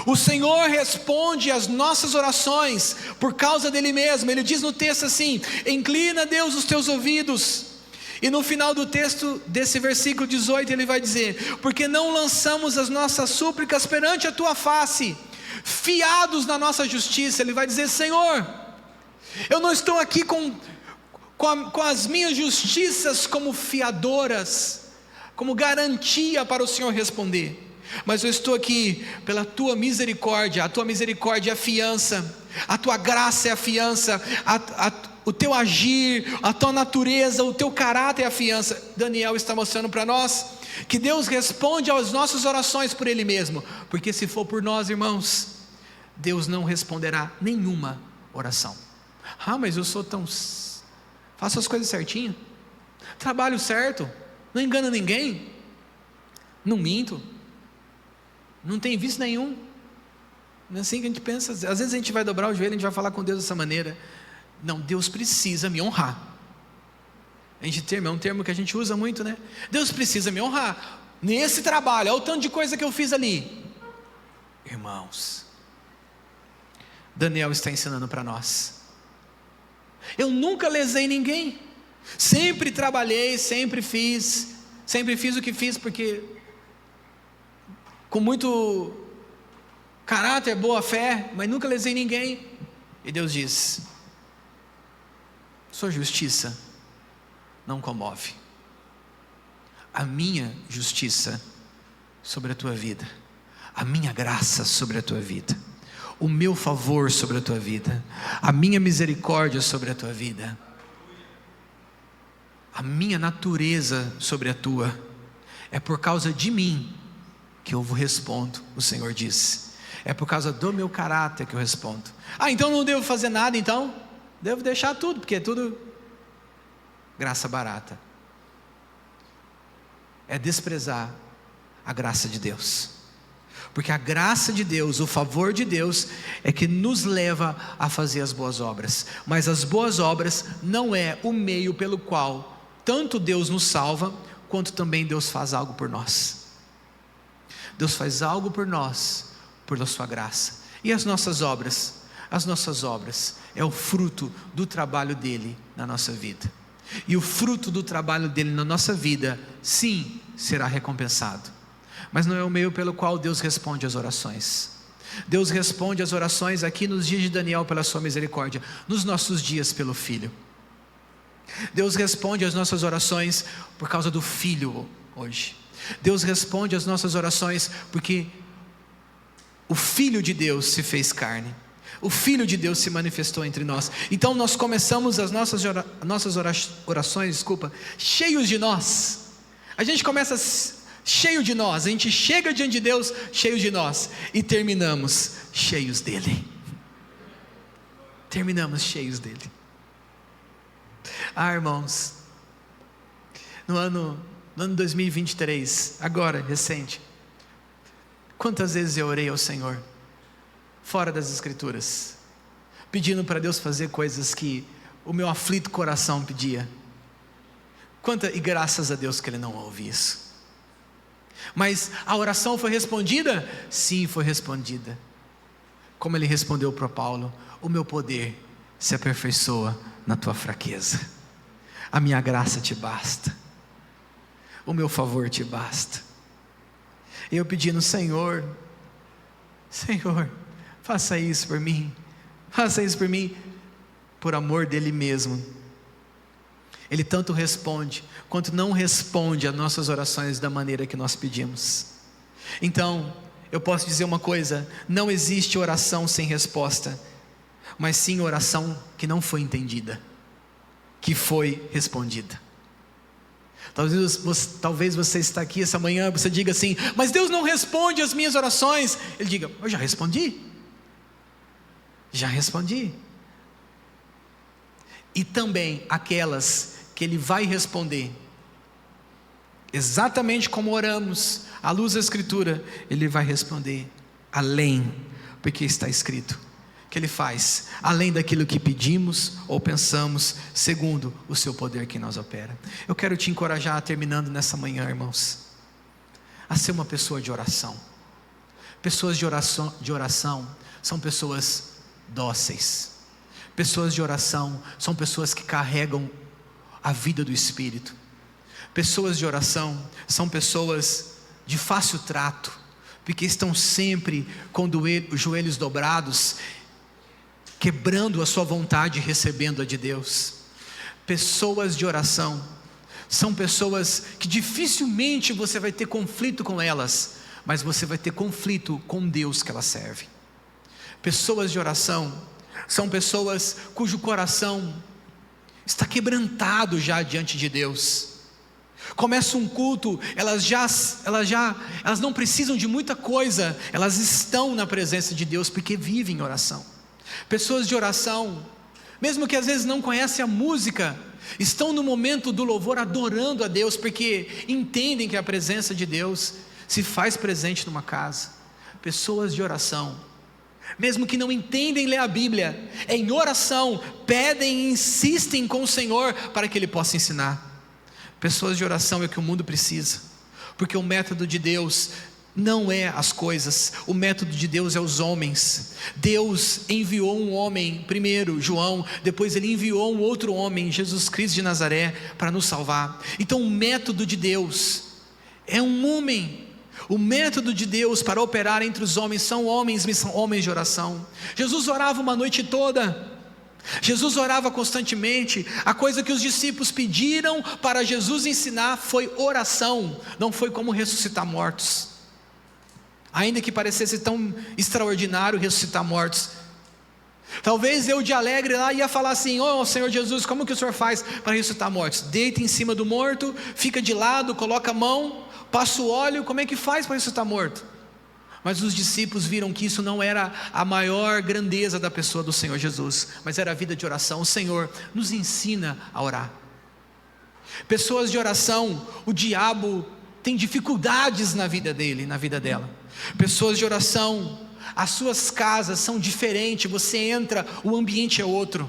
O Senhor responde às nossas orações por causa dele mesmo. Ele diz no texto assim: inclina, Deus, os teus ouvidos. E no final do texto desse versículo 18 ele vai dizer: porque não lançamos as nossas súplicas perante a tua face, fiados na nossa justiça. Ele vai dizer: Senhor, eu não estou aqui com as minhas justiças como fiadoras, como garantia para o Senhor responder, mas eu estou aqui pela tua misericórdia. A tua misericórdia é a fiança, a tua graça é a fiança, o teu agir, a tua natureza, o teu caráter é a fiança. Daniel está mostrando para nós que Deus responde às nossas orações por Ele mesmo, porque se for por nós, irmãos, Deus não responderá nenhuma oração. Mas eu sou tão... faço as coisas certinho, trabalho certo, não engano ninguém, não minto, não tem vício nenhum. Não é assim que a gente pensa. Às vezes a gente vai dobrar o joelho, a gente vai falar com Deus dessa maneira. Não, Deus precisa me honrar. É um termo que a gente usa muito, né? Deus precisa me honrar nesse trabalho, olha o tanto de coisa que eu fiz ali. Irmãos, Daniel está ensinando para nós: eu nunca lesei ninguém, sempre trabalhei, sempre fiz o que fiz, porque com muito caráter, boa fé, mas nunca lesei ninguém. E Deus diz: sua justiça não comove, a minha justiça sobre a tua vida, a minha graça sobre a tua vida, o meu favor sobre a tua vida, a minha misericórdia sobre a tua vida, a minha natureza sobre a tua, é por causa de mim que eu respondo. O Senhor disse: é por causa do meu caráter que eu respondo. Então não devo fazer nada, então devo deixar tudo, porque é tudo graça barata. É desprezar a graça de Deus, porque a graça de Deus, o favor de Deus é que nos leva a fazer as boas obras, mas as boas obras não é o meio pelo qual tanto Deus nos salva, quanto também Deus faz algo por nós. Deus faz algo por nós, por sua graça. E as nossas obras é o fruto do trabalho dele na nossa vida. E o fruto do trabalho dele na nossa vida, sim, será recompensado. Mas não é o meio pelo qual Deus responde às orações. Deus responde às orações aqui nos dias de Daniel pela sua misericórdia, nos nossos dias pelo Filho. Deus responde às nossas orações por causa do Filho hoje. Deus responde às nossas orações porque o Filho de Deus se fez carne, o Filho de Deus se manifestou entre nós. Então nós começamos as nossas orações, cheios de nós. A gente começa cheio de nós, a gente chega diante de Deus cheio de nós, e terminamos cheios dele. Irmãos, no ano 2023, agora, recente, quantas vezes eu orei ao Senhor, fora das Escrituras, pedindo para Deus fazer coisas que o meu aflito coração pedia. E graças a Deus que Ele não ouve isso. Mas a oração foi respondida? Sim, foi respondida. Como Ele respondeu para Paulo: o meu poder se aperfeiçoa na tua fraqueza, a minha graça te basta, o meu favor te basta. E eu pedindo: Senhor, faça isso por mim, por amor dele mesmo. Ele tanto responde, quanto não responde às nossas orações da maneira que nós pedimos. Então, eu posso dizer uma coisa: não existe oração sem resposta, mas sim oração que não foi entendida, que foi respondida. Talvez você está aqui essa manhã, você diga assim: mas Deus não responde as minhas orações. Ele diga: eu já respondi. E também aquelas que Ele vai responder, exatamente como oramos, à luz da Escritura, Ele vai responder além, porque está escrito que Ele faz, além daquilo que pedimos ou pensamos, segundo o seu poder que nos opera. Eu quero te encorajar, terminando nessa manhã, irmãos, a ser uma pessoa de oração. Pessoas de oração são pessoas dóceis. Pessoas de oração são pessoas que carregam a vida do Espírito. Pessoas de oração são pessoas de fácil trato, porque estão sempre com os joelhos dobrados, quebrando a sua vontade e recebendo a de Deus. Pessoas de oração são pessoas que dificilmente você vai ter conflito com elas, mas você vai ter conflito com Deus que ela serve. Pessoas de oração são pessoas cujo coração está quebrantado já diante de Deus. Começa um culto, elas não precisam de muita coisa, elas estão na presença de Deus porque vivem em oração. Pessoas de oração, mesmo que às vezes não conhecem a música, estão no momento do louvor adorando a Deus, porque entendem que a presença de Deus se faz presente numa casa. Pessoas de oração, mesmo que não entendem ler a Bíblia, em oração, pedem e insistem com o Senhor para que Ele possa ensinar. Pessoas de oração é o que o mundo precisa, porque o método de Deus não é as coisas, o método de Deus é os homens. Deus enviou um homem, primeiro João, depois Ele enviou um outro homem, Jesus Cristo de Nazaré, para nos salvar. Então o método de Deus é um homem. O método de Deus para operar entre os homens são homens de oração. Jesus orava uma noite toda, Jesus orava constantemente. A coisa que os discípulos pediram para Jesus ensinar foi oração, não foi como ressuscitar mortos. Ainda que parecesse tão extraordinário ressuscitar mortos, talvez eu de alegre lá ia falar assim: oh Senhor Jesus, como que o Senhor faz para ressuscitar mortos? Deita em cima do morto, fica de lado, coloca a mão, passa o óleo, como é que faz para ressuscitar morto? Mas os discípulos viram que isso não era a maior grandeza da pessoa do Senhor Jesus, mas era a vida de oração. O Senhor nos ensina a orar. Pessoas de oração, o diabo tem dificuldades na vida dele, na vida dela. Pessoas de oração, as suas casas são diferentes, você entra, o ambiente é outro.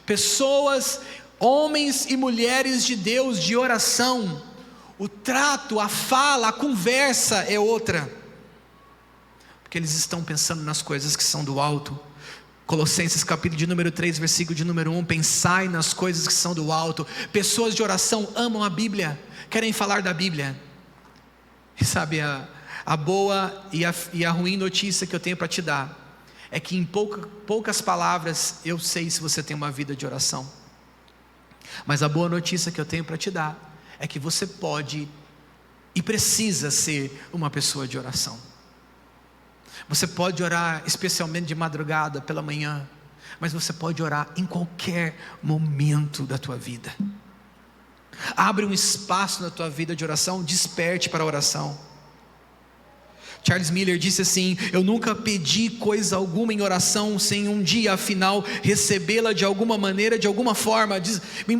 Pessoas, homens e mulheres de Deus de oração, o trato, a fala, a conversa é outra, porque eles estão pensando nas coisas que são do alto. Colossenses capítulo de número 3, versículo de número 1, pensai nas coisas que são do alto. Pessoas de oração amam a Bíblia, querem falar da Bíblia. E sabe, a boa e a ruim notícia que eu tenho para te dar é que em poucas palavras eu sei se você tem uma vida de oração. Mas a boa notícia que eu tenho para te dar é que você pode e precisa ser uma pessoa de oração. Você pode orar especialmente de madrugada, pela manhã, mas você pode orar em qualquer momento da tua vida. Abre um espaço na tua vida de oração, desperte para a oração. Charles Miller disse assim: eu nunca pedi coisa alguma em oração sem um dia afinal recebê-la de alguma maneira, de alguma forma,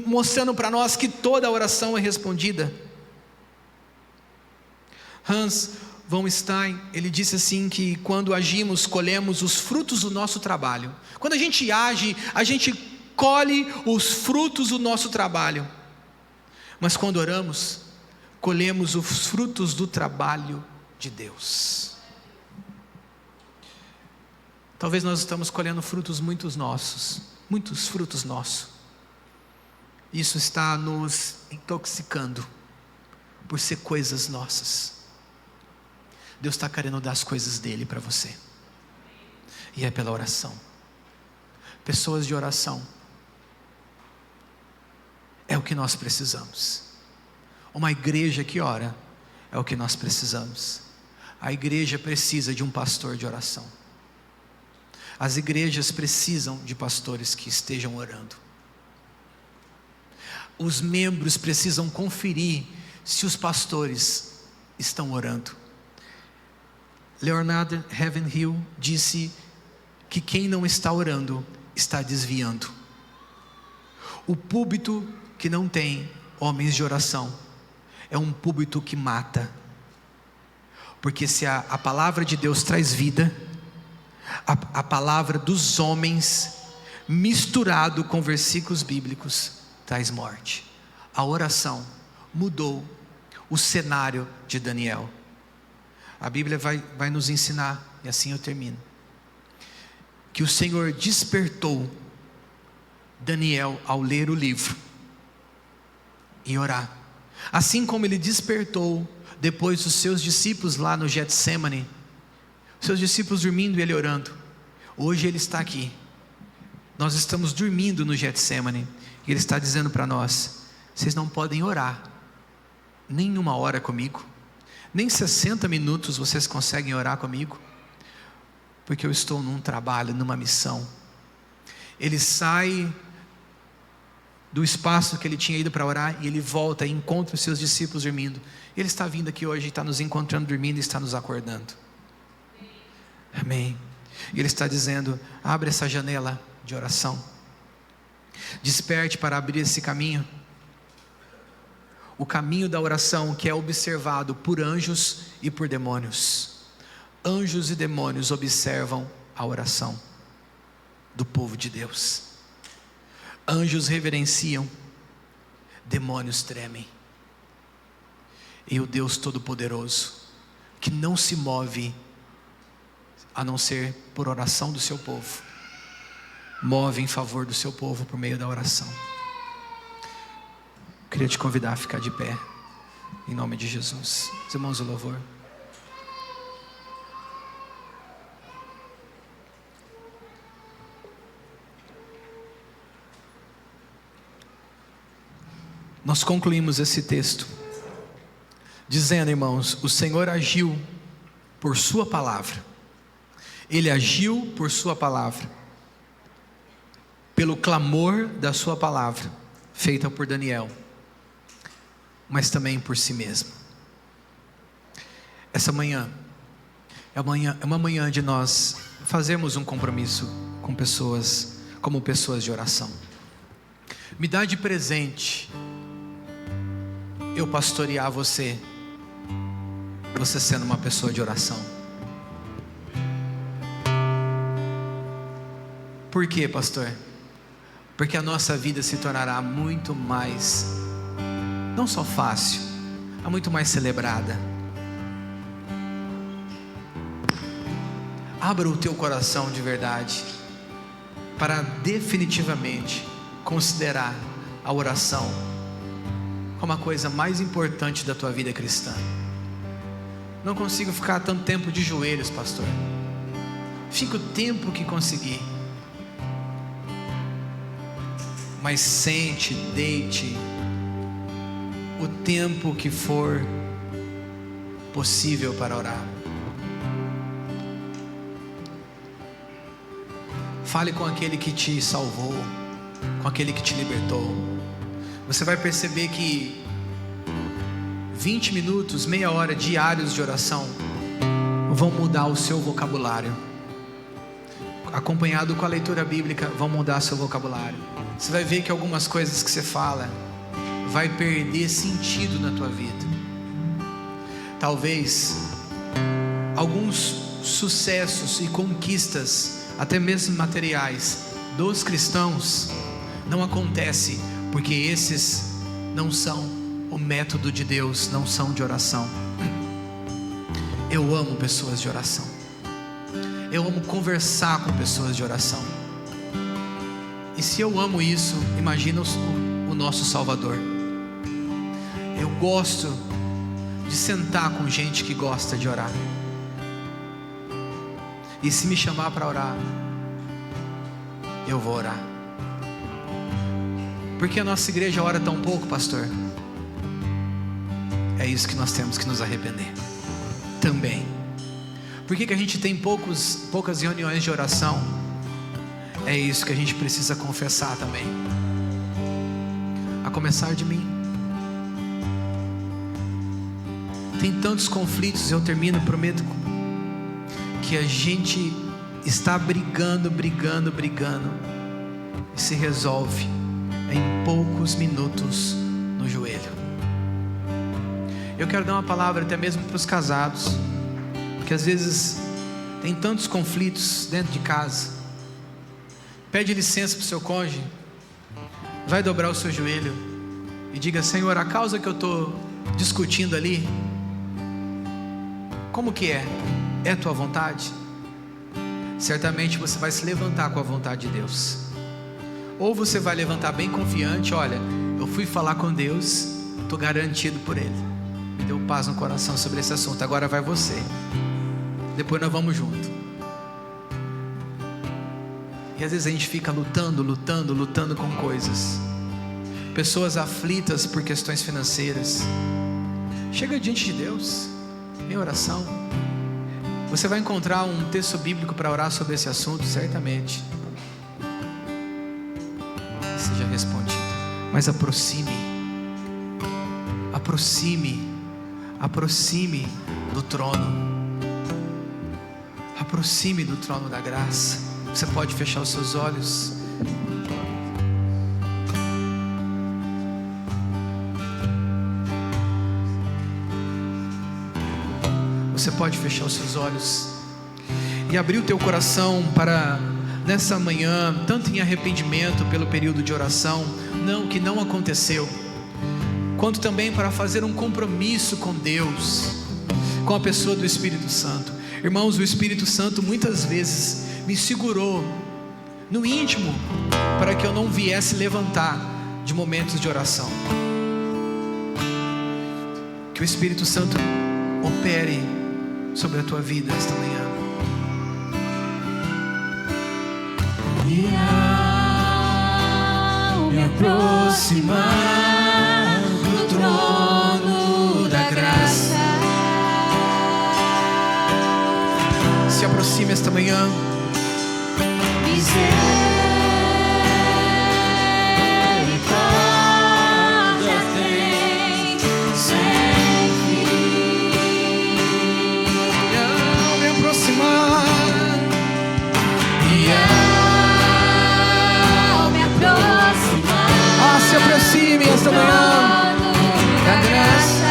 mostrando para nós que toda oração é respondida. Hans von Stein, ele disse assim que quando agimos, colhemos os frutos do nosso trabalho. Quando a gente age, a gente colhe os frutos do nosso trabalho. Mas quando oramos, colhemos os frutos do trabalho de Deus. Talvez nós estamos colhendo frutos muitos frutos nossos. Isso está nos intoxicando por ser coisas nossas. Deus está querendo dar as coisas dele para você, e é pela oração. Pessoas de oração é o que nós precisamos. Uma igreja que ora é o que nós precisamos. A igreja precisa de um pastor de oração. As igrejas precisam de pastores que estejam orando. Os membros precisam conferir se os pastores estão orando. Leonard Ravenhill disse que quem não está orando está desviando. O púlpito que não tem homens de oração é um púlpito que mata, porque se a palavra de Deus traz vida, A palavra dos homens misturado com versículos bíblicos traz morte. A oração mudou o cenário de Daniel. A Bíblia vai nos ensinar, e assim eu termino, que o Senhor despertou Daniel ao ler o livro e orar, assim como Ele despertou depois os seus discípulos lá no Getsemane, seus discípulos dormindo e Ele orando. Hoje Ele está aqui, nós estamos dormindo no Getsemane, e Ele está dizendo para nós: vocês não podem orar nem uma hora comigo, nem 60 minutos vocês conseguem orar comigo, porque eu estou num trabalho, numa missão. Ele sai do espaço que ele tinha ido para orar, e ele volta e encontra os seus discípulos dormindo. Ele está vindo aqui hoje, está nos encontrando dormindo e está nos acordando. Amém. E Ele está dizendo: abre essa janela de oração, desperte para abrir esse caminho, o caminho da oração, que é observado por anjos e por demônios. Anjos e demônios observam a oração do povo de Deus. Anjos reverenciam, demônios tremem. E o Deus Todo-Poderoso, que não se move a não ser por oração do seu povo, move em favor do seu povo por meio da oração. Queria te convidar a ficar de pé, em nome de Jesus. Os irmãos do louvor. Nós concluímos esse texto dizendo, irmãos, o Senhor agiu por sua palavra. Ele agiu por sua palavra, pelo clamor da sua palavra, feita por Daniel, mas também por si mesmo. Essa manhã é uma manhã de nós fazermos um compromisso com pessoas, como pessoas de oração. Me dá de presente eu pastorear você sendo uma pessoa de oração. Por quê, pastor? Porque a nossa vida se tornará muito mais, não só fácil, mas muito mais celebrada. Abra o teu coração de verdade para definitivamente considerar a oração como a coisa mais importante da tua vida cristã. Não consigo ficar tanto tempo de joelhos, pastor. Fica o tempo que conseguir, mas sente, deite o tempo que for possível para orar. Fale com aquele que te salvou, com aquele que te libertou. Você vai perceber que 20 minutos, meia hora diários de oração vão mudar o seu vocabulário. Acompanhado com a leitura bíblica, vão mudar seu vocabulário. Você vai ver que algumas coisas que você fala vai perder sentido na tua vida. Talvez alguns sucessos e conquistas, até mesmo materiais, dos cristãos não acontecem porque esses não são o método de Deus, não são de oração. Eu amo pessoas de oração. Eu amo conversar com pessoas de oração. E se eu amo isso, imagina o nosso Salvador. Eu gosto de sentar com gente que gosta de orar. E se me chamar para orar, eu vou orar. Por que a nossa igreja ora tão pouco, pastor? É isso que nós temos que nos arrepender também. Por que a gente tem poucas reuniões de oração? É isso que a gente precisa confessar também. A começar de mim. Tem tantos conflitos, eu termino, prometo, que a gente está brigando e se resolve em poucos minutos no joelho. Eu quero dar uma palavra até mesmo para os casados, que às vezes Tem tantos conflitos dentro de casa. Pede licença para o seu cônjuge. Vai dobrar o seu joelho e diga: Senhor, a causa que eu estou discutindo ali, como que é? É a tua vontade? Certamente você vai se levantar com a vontade de Deus. Ou você vai levantar bem confiante: olha, eu fui falar com Deus, estou garantido por Ele, me deu paz no coração sobre esse assunto, agora vai você, depois nós vamos junto. E às vezes a gente fica lutando com coisas. Pessoas aflitas por questões financeiras. Chega diante de Deus, em oração. Você vai encontrar um texto bíblico para orar sobre esse assunto, certamente. Seja respondido. Mas aproxime do trono. Aproxime do trono da graça. Você pode fechar os seus olhos. Você pode fechar os seus olhos e abrir o teu coração para, nessa manhã, tanto em arrependimento pelo período de oração, que não aconteceu, quanto também para fazer um compromisso com Deus, com a pessoa do Espírito Santo. Irmãos, o Espírito Santo muitas vezes me segurou no íntimo para que eu não viesse levantar de momentos de oração. Que o Espírito Santo opere sobre a tua vida esta manhã. E ao me aproximar do trono da graça, se aproxime esta manhã. Misericórdia tem sem fim. Ao me aproximar, E ao me aproximar, se aproxime esta manhã da graça.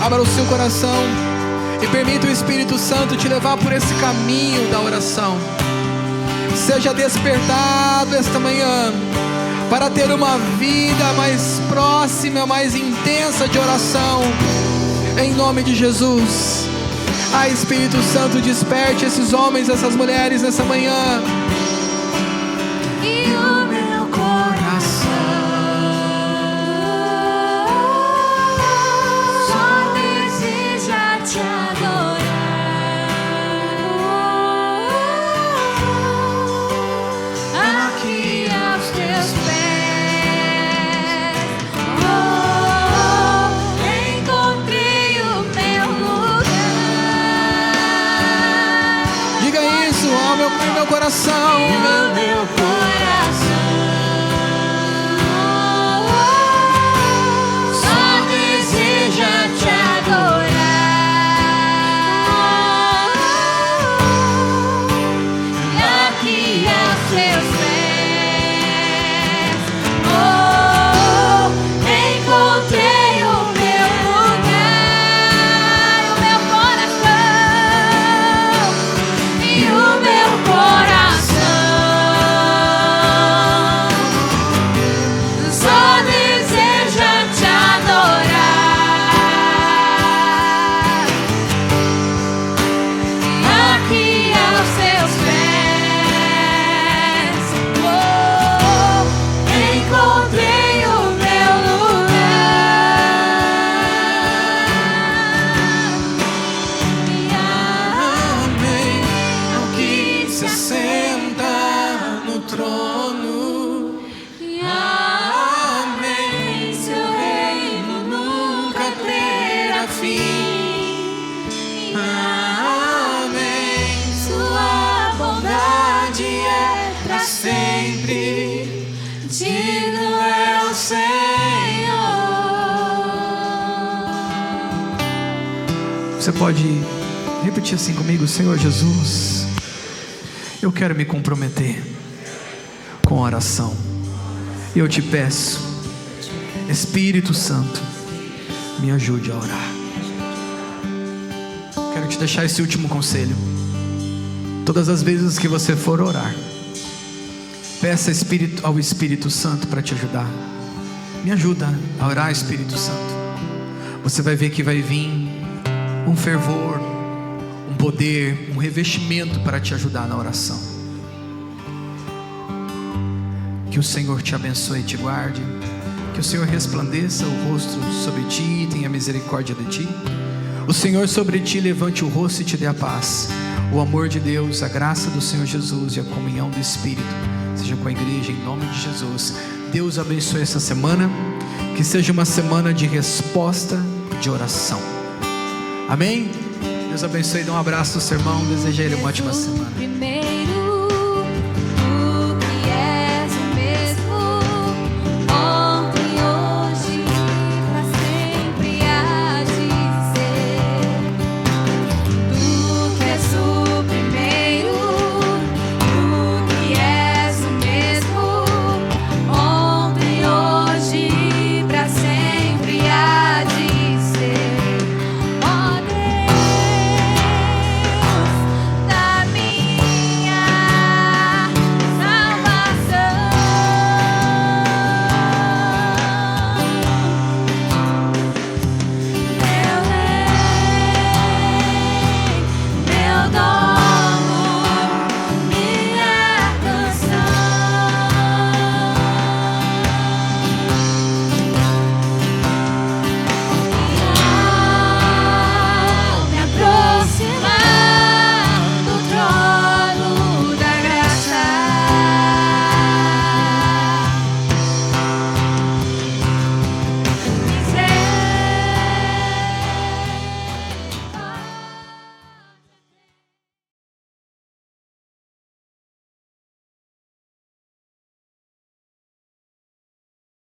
Abra o seu coração e permita o Espírito Santo te levar por esse caminho da oração. Seja despertado esta manhã para ter uma vida mais próxima, mais intensa de oração, em nome de Jesus. Espírito Santo, desperte esses homens, essas mulheres nessa manhã. e o meu coração só deseja te adorar. Aqui aos teus pés, encontrei o meu lugar. Diga isso ao meu coração. E o meu coração só deseja te adorar. Aqui aos teus pés, encontrei o meu pode repetir assim comigo: Senhor Jesus, eu quero me comprometer com oração. Eu te peço, Espírito Santo, me ajude a orar. Quero te deixar esse último conselho. Todas as vezes que você for orar, peça ao Espírito Santo para te ajudar. Me ajuda a orar, Espírito Santo. Você vai ver que vai vir um fervor, um poder, um revestimento para te ajudar na oração. Que o Senhor te abençoe e te guarde. Que o Senhor resplandeça o rosto sobre ti e tenha misericórdia de ti. O Senhor sobre ti levante o rosto e te dê a paz. O amor de Deus, a graça do Senhor Jesus e a comunhão do Espírito seja com a igreja em nome de Jesus. Deus abençoe essa semana. Que seja uma semana de resposta de oração. Amém? Deus abençoe. Dá um abraço ao seu irmão. Deseja a ele uma ótima semana.